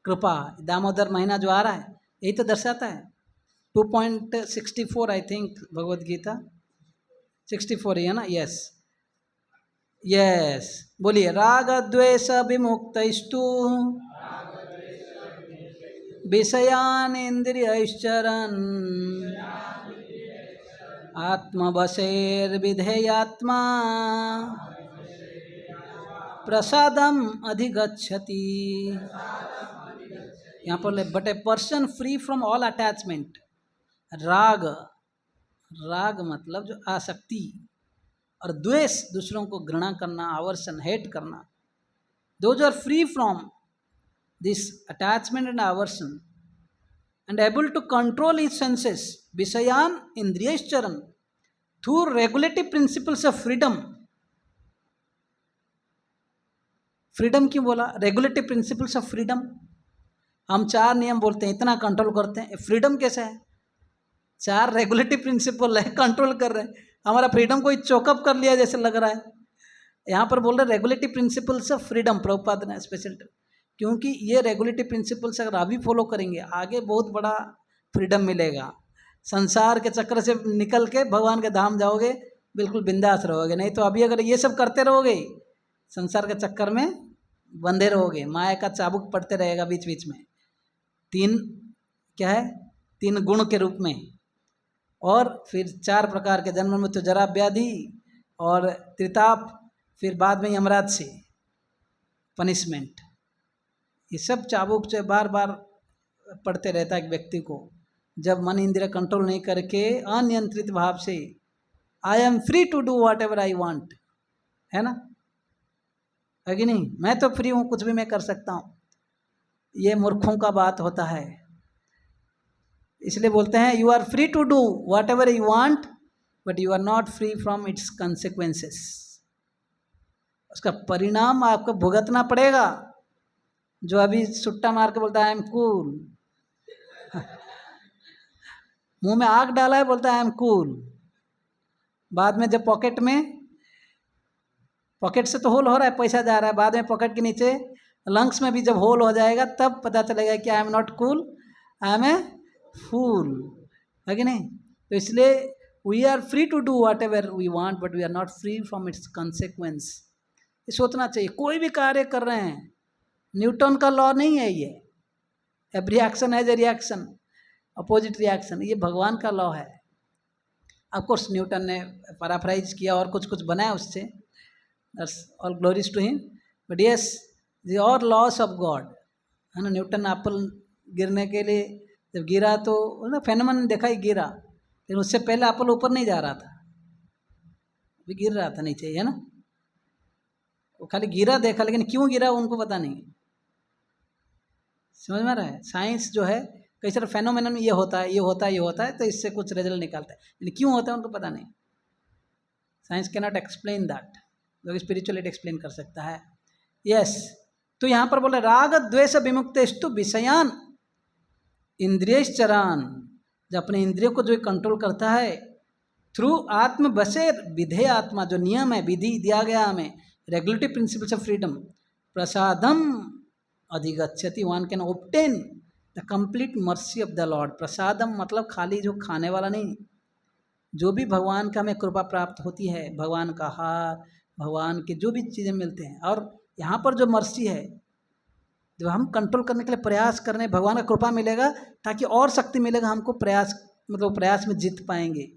Speaker 1: कृपा। दामोदर महीना जो आ रहा है यही तो दर्शाता है। 2.64 आई थिंक भगवद गीता 64 है ना, यस यस, बोलिए। राग द्वेष विमुक्तस्तु विषयान इंद्रियश्चरन् आत्मवशेर्विधेयात्मा प्रसादम अधिगच्छति। यहाँ पर but a person free from all attachment, राग, राग मतलब जो आसक्ति, और द्वेष दूसरों को घृणा करना, आवर्षण, हेट करना, those are free from this attachment and आवर्षण and able to control his senses, विषयान इंद्रियश्चरन्, through regulative principles of freedom। Freedom क्यों बोला, रेगुलेटिव प्रिंसिपल्स ऑफ फ्रीडम। हम 4 नियम बोलते हैं, इतना कंट्रोल करते हैं, फ्रीडम कैसा है, 4 रेगुलेटिव प्रिंसिपल है, कंट्रोल कर रहे हैं, हमारा फ्रीडम कोई चोकअप कर लिया जैसे लग रहा है। यहाँ पर बोल रहे regulative principles of freedom, Prabhupada ने स्पेशल, क्योंकि ये रेगुलेटिव प्रिंसिपल्स अगर अभी फॉलो करेंगे आगे बहुत बड़ा फ्रीडम मिलेगा। संसार के चक्कर से निकल के भगवान के धाम जाओगे, बिल्कुल बिंदास रहोगे। नहीं तो अभी अगर ये सब करते रहोगे, संसार के चक्कर में बंधे रहोगे, माया का चाबुक पड़ते रहेगा बीच बीच में। 3 क्या है, 3 गुण के रूप में, और फिर 4 प्रकार के जन्म मृत्यु जरा व्याधि और त्रिताप, फिर बाद में यमराज से पनिशमेंट। ये सब चाबुक से बार बार पढ़ते रहता है एक व्यक्ति को, जब मन इंद्रिय कंट्रोल नहीं करके अनियंत्रित भाव से I am free to do whatever I want, है ना, है कि नहीं, मैं तो फ्री हूँ, कुछ भी मैं कर सकता हूँ, ये मूर्खों का बात होता है। इसलिए बोलते हैं you are free to do whatever you want but you are not free from its consequences. उसका परिणाम आपको भुगतना पड़ेगा। जो अभी सुट्टा मार के बोलता है आई एम कूल, मुंह में आग डाला है बोलता है आई एम कूल, बाद में जब पॉकेट से तो होल हो रहा है, पैसा जा रहा है, बाद में पॉकेट के नीचे लंग्स में भी जब होल हो जाएगा तब पता चलेगा कि I am not cool, I am a fool, है कि नहीं। तो इसलिए we are free to do whatever we want but we are not free from its consequence. ये सोचना चाहिए, कोई भी कार्य कर रहे हैं, न्यूटन का लॉ नहीं है ये, every action has a reaction, opposite reaction, ये भगवान का लॉ है। ऑफकोर्स न्यूटन ने पैराफ्राइज किया और कुछ कुछ बनाया उससे, that's all glories to him, but yes the all laws of God, है ना। न्यूटन एप्पल गिरने के लिए जब गिरा तो ना फेनोमेनन देखा ही गिरा, लेकिन उससे पहले एप्पल ऊपर नहीं जा रहा था, अभी गिर रहा था नीचे, है ना। वो खाली गिरा देखा, लेकिन क्यों गिरा उनको पता नहीं। समझ में आ रहा है, साइंस जो है कई सारे फेनोमेनन में ये होता है, ये होता है, ये होता है, तो इससे कुछ रिजल्ट निकालता है, लेकिन क्यों होता है उनको पता नहीं। Science can not explain that, जो स्पिरिचुअलिटी एक्सप्लेन कर सकता है। यस, तो यहाँ पर बोले राग द्वेष विमुक्तेस्तु विषयान इंद्रियश्चरान, जो अपने इंद्रियों को जो कंट्रोल करता है थ्रू आत्म बसेर विधेय आत्मा, जो नियम है, विधि दिया गया हमें, रेगुलेटिव प्रिंसिपल्स ऑफ फ्रीडम, प्रसादम अधिगच्छति, one can obtain the complete mercy of the lord. प्रसादम मतलब खाली जो खाने वाला नहीं, जो भी भगवान का हमें कृपा प्राप्त होती है, भगवान का हार, भगवान के जो भी चीज़ें मिलते हैं, और यहाँ पर जो मर्सी है, जब हम कंट्रोल करने के लिए प्रयास कर रहे हैं, भगवान का कृपा मिलेगा ताकि और शक्ति मिलेगा हमको, प्रयास मतलब प्रयास में जीत पाएंगे।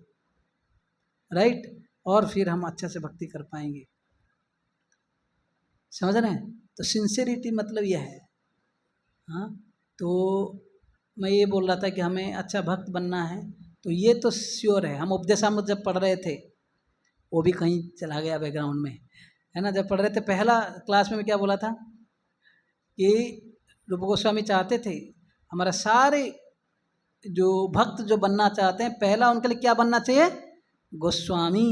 Speaker 1: राइट, और फिर हम अच्छा से भक्ति कर पाएंगे। समझ रहे हैं? तो सिंसेरिटी मतलब यह है। हाँ, तो मैं ये बोल रहा था कि हमें अच्छा भक्त बनना है, तो ये तो श्योर है। हम उपदेशामृत जब पढ़ रहे थे, वो भी कहीं चला गया बैकग्राउंड में, है ना, जब पढ़ रहे थे पहला क्लास में क्या बोला था कि रूप गोस्वामी चाहते थे हमारा सारे जो भक्त जो बनना चाहते हैं, पहला उनके लिए क्या बनना चाहिए? गोस्वामी,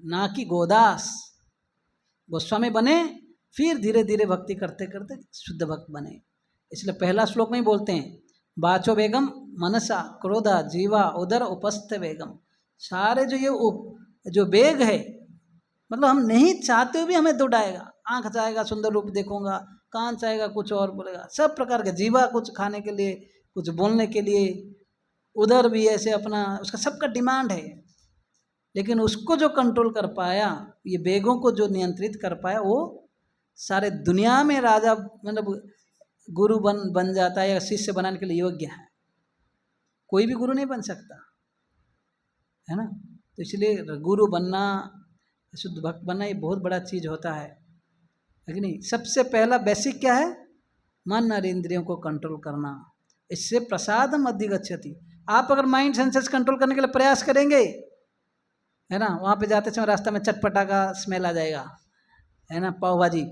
Speaker 1: ना कि गोदास। गोस्वामी बने, फिर धीरे धीरे भक्ति करते करते शुद्ध भक्त बने। इसलिए पहला श्लोक में ही बोलते हैं, बाचो बेगम मनसा क्रोधा जीवा उदर उपस्थ बेगम। सारे जो ये जो बेग है, मतलब हम नहीं चाहते हुए भी हमें दौड़ाएगा। आँख चाहेगा सुंदर रूप देखूंगा, कान चाहेगा कुछ और बोलेगा, सब प्रकार के जीवा कुछ खाने के लिए, कुछ बोलने के लिए, उधर भी ऐसे अपना उसका सबका डिमांड है। लेकिन उसको जो कंट्रोल कर पाया, ये बेगों को जो नियंत्रित कर पाया, वो सारे दुनिया में राजा मतलब गुरु बन जाता है या शिष्य बनाने के लिए योग्य है। कोई भी गुरु नहीं बन सकता, है ना। तो इसलिए गुरु बनना, शुद्ध भक्त बनना, ये बहुत बड़ा चीज होता है कि नहीं। सबसे पहला बेसिक क्या है? मन और इंद्रियों को कंट्रोल करना। इससे प्रसादम अधिगच्छति। आप अगर माइंड सेंसेस कंट्रोल करने के लिए प्रयास करेंगे, है ना, वहाँ पे जाते समय रास्ता में चटपटा का स्मेल आ जाएगा, है ना, पाव भाजी,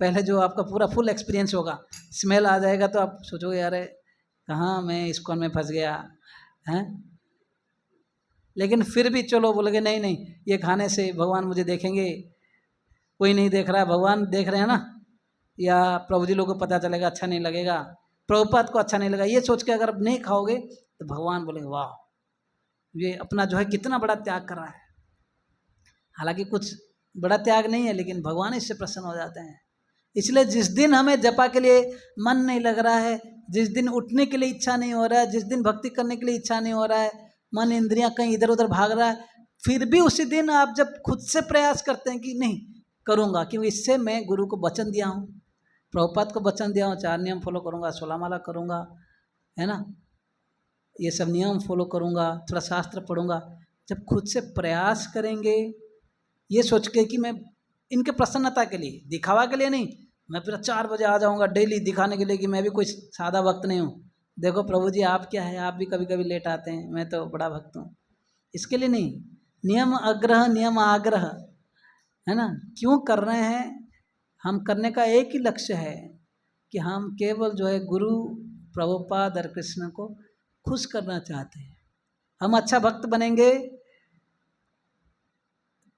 Speaker 1: पहले जो आपका पूरा फुल एक्सपीरियंस होगा, स्मेल आ जाएगा तो आप सोचोगे यार कहाँ मैं इस्कॉन में फंस गया हैं। लेकिन फिर भी चलो बोलोगे नहीं नहीं, ये खाने से भगवान मुझे देखेंगे, कोई नहीं देख रहा है, भगवान देख रहे हैं ना, या प्रभु जी लोगों को पता चलेगा, अच्छा नहीं लगेगा, प्रभुपाद को अच्छा नहीं लगेगा, ये सोच के अगर नहीं खाओगे तो भगवान बोलेंगे वाह, ये अपना जो है कितना बड़ा त्याग कर रहा है। हालांकि कुछ बड़ा त्याग नहीं है, लेकिन भगवान इससे प्रसन्न हो जाते हैं। इसलिए जिस दिन हमें जपा के लिए मन नहीं लग रहा है, जिस दिन उठने के लिए इच्छा नहीं हो रहा है, जिस दिन भक्ति करने के लिए इच्छा नहीं हो रहा है, मन इंद्रियां कहीं इधर उधर भाग रहा है, फिर भी उसी दिन आप जब खुद से प्रयास करते हैं कि नहीं करूँगा, क्योंकि इससे मैं गुरु को वचन दिया हूँ, प्रभुपाद को वचन दिया हूँ, 4 नियम फॉलो करूँगा, 16 माला करूँगा, है ना, ये सब नियम फॉलो करूँगा, थोड़ा शास्त्र पढ़ूंगा। जब खुद से प्रयास करेंगे ये सोच के कि मैं इनके प्रसन्नता के लिए, दिखावा के लिए नहीं, मैं फिर 4 बजे आ जाऊंगा डेली दिखाने के लिए कि मैं भी कोई सादा भक्त नहीं हूँ, देखो प्रभु जी आप क्या है, आप भी कभी कभी लेट आते हैं, मैं तो बड़ा भक्त हूँ, इसके लिए नहीं। नियम अग्रह नियम आग्रह, है ना, क्यों कर रहे हैं? हम करने का एक ही लक्ष्य है कि हम केवल जो है गुरु प्रभुपाद और कृष्ण को खुश करना चाहते हैं। हम अच्छा भक्त बनेंगे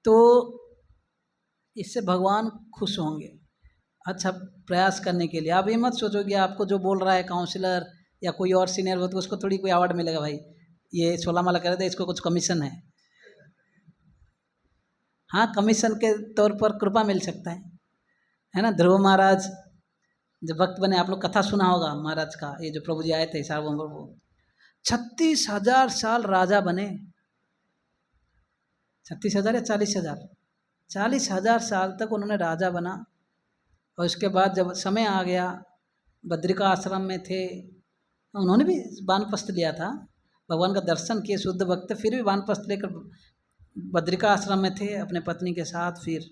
Speaker 1: तो इससे भगवान खुश होंगे। अच्छा प्रयास करने के लिए आप ये मत सोचो कि आपको जो बोल रहा है काउंसलर या कोई और सीनियर हो तो उसको थोड़ी कोई अवार्ड मिलेगा, भाई ये 16 माला कर रहे थे, इसको कुछ कमीशन है। हाँ, कमीशन के तौर पर कृपा मिल सकता है ना। ध्रुव महाराज जब भक्त बने, आप लोग कथा सुना होगा महाराज का, ये जो प्रभु जी आए थे सार्वभौम प्रभु, 36,000 साल राजा बने। 36,000 या 40,000, 40,000 साल तक उन्होंने राजा बना। और उसके बाद जब समय आ गया, बद्रिका आश्रम में थे, उन्होंने भी वानप्रस्थ लिया था, भगवान का दर्शन किए, शुद्ध भक्त, फिर भी वानप्रस्थ लेकर बद्रिका आश्रम में थे अपने पत्नी के साथ। फिर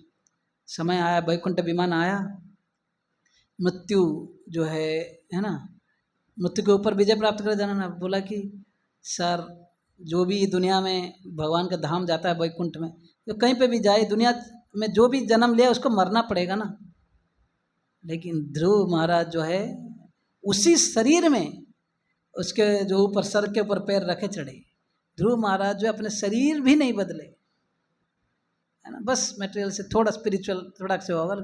Speaker 1: समय आया, वैकुंठ विमान आया, मृत्यु जो है ना, मृत्यु के ऊपर विजय प्राप्त कर जाना ना, बोला कि सर जो भी दुनिया में भगवान का धाम जाता है वैकुंठ में, तो कहीं पे भी जाए दुनिया में, जो भी जन्म लिया उसको मरना पड़ेगा ना। लेकिन ध्रुव महाराज जो है उसी शरीर में, उसके जो ऊपर सर के ऊपर पैर रखे चढ़े, ध्रुव महाराज जो अपने शरीर भी नहीं बदले, है ना, बस मटेरियल से थोड़ा स्पिरिचुअल थोड़ा से होगा,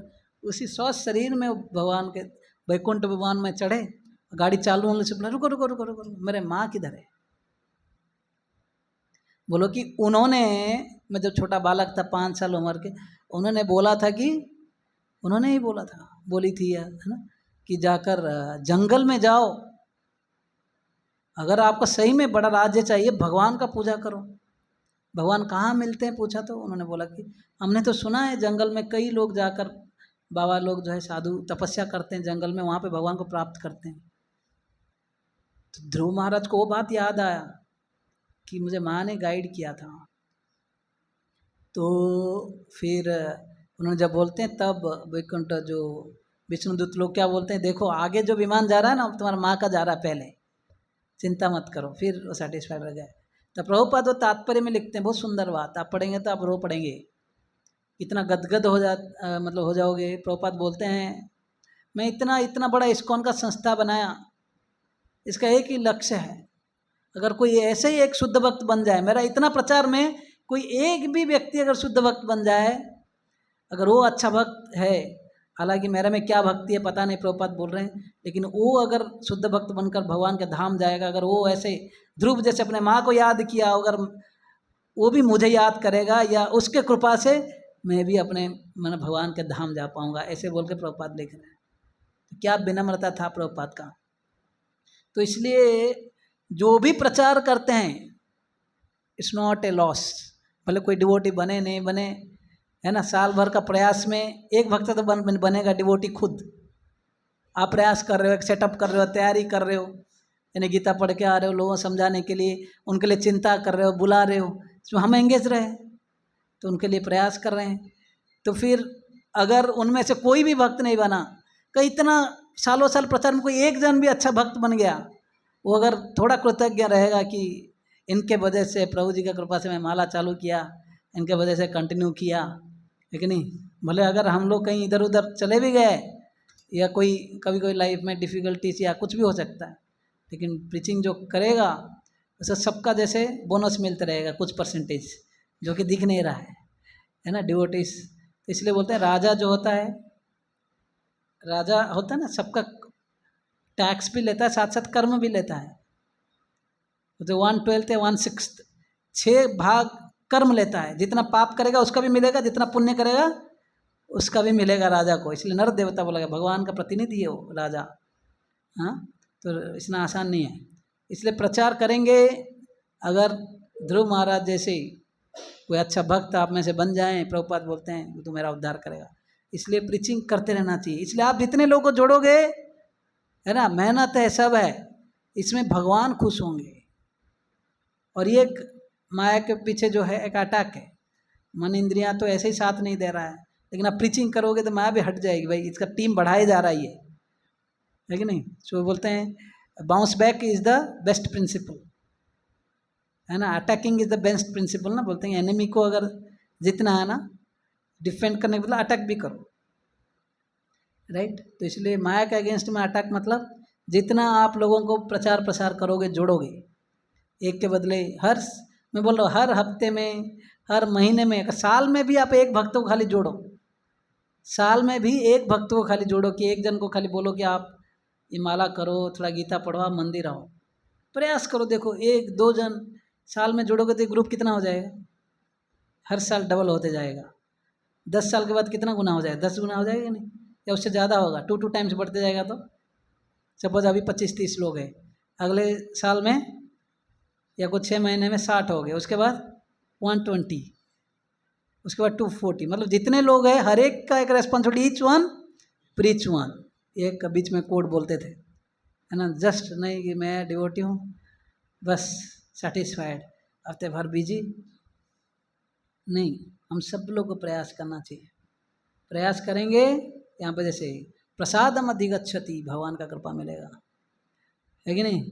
Speaker 1: उसी स्वस्थ शरीर में भगवान के वैकुंठ विमान में चढ़े। गाड़ी चालू होने से बोला रुको रुको रुको रुको, मेरे माँ किधर है? बोलो कि उन्होंने, मैं जब छोटा बालक था 5 साल उम्र के, उन्होंने बोला था कि, उन्होंने ही बोला था, बोली थी है ना, कि जाकर जंगल में जाओ, अगर आपको सही में बड़ा राज्य चाहिए भगवान का पूजा करो। भगवान कहाँ मिलते हैं पूछा तो उन्होंने बोला कि हमने तो सुना है जंगल में कई लोग जाकर, बाबा लोग जो है साधु तपस्या करते हैं जंगल में, वहाँ पे भगवान को प्राप्त करते हैं। तो ध्रुव महाराज को वो बात याद आया कि मुझे माँ ने गाइड किया था, तो फिर उन्होंने जब बोलते हैं तब वैकुंठ जो विष्णुदूत लोग क्या बोलते हैं, देखो आगे जो विमान जा रहा है ना तुम्हारा माँ का जा रहा है पहले, चिंता मत करो। फिर वो सेटिस्फाइड रह गए। तो प्रभुपाद वो तात्पर्य में लिखते हैं, बहुत सुंदर बात, आप पढ़ेंगे तो आप रो पड़ेंगे, इतना गदगद मतलब हो जाओगे। प्रभुपाद बोलते हैं मैं इतना बड़ा इस्कॉन का संस्था बनाया, इसका एक ही लक्ष्य है, अगर कोई ऐसे ही एक शुद्ध भक्त बन जाए, मेरा इतना प्रचार में कोई एक भी व्यक्ति अगर शुद्ध भक्त बन जाए, अगर वो अच्छा भक्त है, हालांकि मेरे में क्या भक्ति है पता नहीं, प्रभुपाद बोल रहे हैं, लेकिन वो अगर शुद्ध भक्त बनकर भगवान के धाम जाएगा, अगर वो ऐसे ध्रुव जैसे अपने माँ को याद किया, अगर वो भी मुझे याद करेगा, या उसके कृपा से मैं भी अपने भगवान के धाम जा पाऊंगा, ऐसे बोल के प्रभुपाद लिख रहे हैं। तो क्या विनम्रता था प्रभुपाद का। तो इसलिए जो भी प्रचार करते हैं इट्स नॉट ए लॉस, भले कोई डिवोटी बने नहीं बने, है ना, साल भर का प्रयास में एक भक्त तो बनेगा डिवोटी खुद। आप प्रयास कर रहे हो, एक सेटअप कर रहे हो, तैयारी कर रहे हो, यानी गीता पढ़ के आ रहे हो, लोगों को समझाने के लिए, उनके लिए चिंता कर रहे हो, बुला रहे हो, इसमें हम एंगेज रहे, तो उनके लिए प्रयास कर रहे हैं। तो फिर अगर उनमें से कोई भी भक्त नहीं बना, कहीं इतना सालों साल प्रचार में कोई एक जन भी अच्छा भक्त बन गया, वो अगर थोड़ा कृतज्ञ रहेगा कि इनके वजह से, प्रभु जी की कृपा से मैं माला चालू किया, इनके वजह से कंटिन्यू किया, लेकिन नहीं, भले अगर हम लोग कहीं इधर उधर चले भी गए, या कोई कभी कोई लाइफ में डिफ़िकल्टीज या कुछ भी हो सकता है, लेकिन प्रीचिंग जो करेगा उसे सबका जैसे बोनस मिलता रहेगा, कुछ परसेंटेज जो कि दिख नहीं रहा है ना, डिवोटीज। इसलिए बोलते हैं राजा जो होता है, राजा होता है ना, सबका टैक्स भी लेता है, साथ साथ कर्म भी लेता है। तो 1/12 या 1/6, 6 भाग कर्म लेता है, जितना पाप करेगा उसका भी मिलेगा, जितना पुण्य करेगा उसका भी मिलेगा राजा को। इसलिए नर देवता बोला गया, भगवान का प्रतिनिधि है वो राजा। हाँ, तो इतना आसान नहीं है। इसलिए प्रचार करेंगे, अगर ध्रुव महाराज जैसे कोई अच्छा भक्त आप में से बन जाएं, प्रभुपाद बोलते हैं वो तो मेरा उद्धार करेगा। इसलिए प्रीचिंग करते रहना चाहिए। इसलिए आप जितने लोगों को जोड़ोगे, है ना, मेहनत है, सब है, इसमें भगवान खुश होंगे। और ये माया के पीछे जो है एक अटैक है, मन इंद्रियां तो ऐसे ही साथ नहीं दे रहा है, लेकिन आप प्रीचिंग करोगे तो माया भी हट जाएगी, भाई इसका टीम बढ़ाया जा रहा है कि नहीं। सो बोलते हैं bounce back is the best principle, है ना, attacking is the best principle ना, बोलते हैं एनिमी को अगर जितना है ना डिफेंड करने के बदला अटैक भी करो, राइट। तो इसलिए माया के अगेंस्ट में अटैक मतलब जितना आप लोगों को प्रचार प्रसार करोगे, जोड़ोगे, एक के बदले मैं बोल रहा हूँ हर हफ्ते में, हर महीने में, साल में भी आप एक भक्त को खाली जोड़ो, साल में भी एक भक्त को खाली जोड़ो, कि एक जन को खाली बोलो कि आप ये माला करो, थोड़ा गीता पढ़ो, आप मंदिर आओ, प्रयास करो। देखो 1-2 जन साल में जोड़ोगे तो ग्रुप कितना हो जाएगा, हर साल डबल होते जाएगा। 10 साल के बाद कितना गुना हो जाएगा, 10 गुना हो जाएगा नहीं, या उससे ज़्यादा होगा, 2 टाइम्स बढ़ते जाएगा। तो सपोज अभी 25-30 लोग हैं, अगले साल में या कुछ 6 महीने में 60 हो गए, उसके बाद 120, उसके बाद 240, मतलब जितने लोग हैं हर एक का एक responsibility, each one preach one. एक बीच में कोड बोलते थे, है ना, जस्ट नहीं कि मैं डिवोटी हूँ बस सेटिस्फाइड, हफ्ते भर बिजी नहीं, हम सब लोग को प्रयास करना चाहिए। प्रयास करेंगे, यहाँ पर जैसे प्रसादम अधिगच्छति, भगवान का कृपा मिलेगा, है कि नहीं।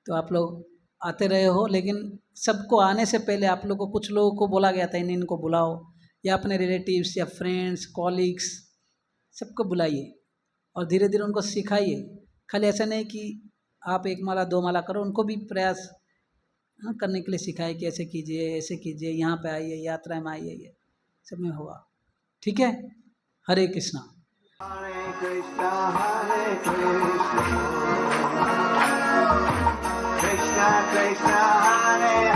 Speaker 1: तो आप लोग आते रहे हो, लेकिन सबको आने से पहले आप लोग को, कुछ लोगों को बोला गया था इनको बुलाओ, या अपने रिलेटिव्स या फ्रेंड्स कॉलीग्स सबको बुलाइए और धीरे धीरे उनको सिखाइए। खाली ऐसा नहीं कि आप 1 माला 2 माला करो, उनको भी प्रयास करने के लिए सिखाए कि ऐसे कीजिए, ऐसे कीजिए, यहाँ पे आइए, यात्रा में आइए, ये सब में होगा। ठीक है, हरे कृष्णा।
Speaker 2: हरे कृष्णा हरे कृष्णा कृष्णा कृष्णा हरे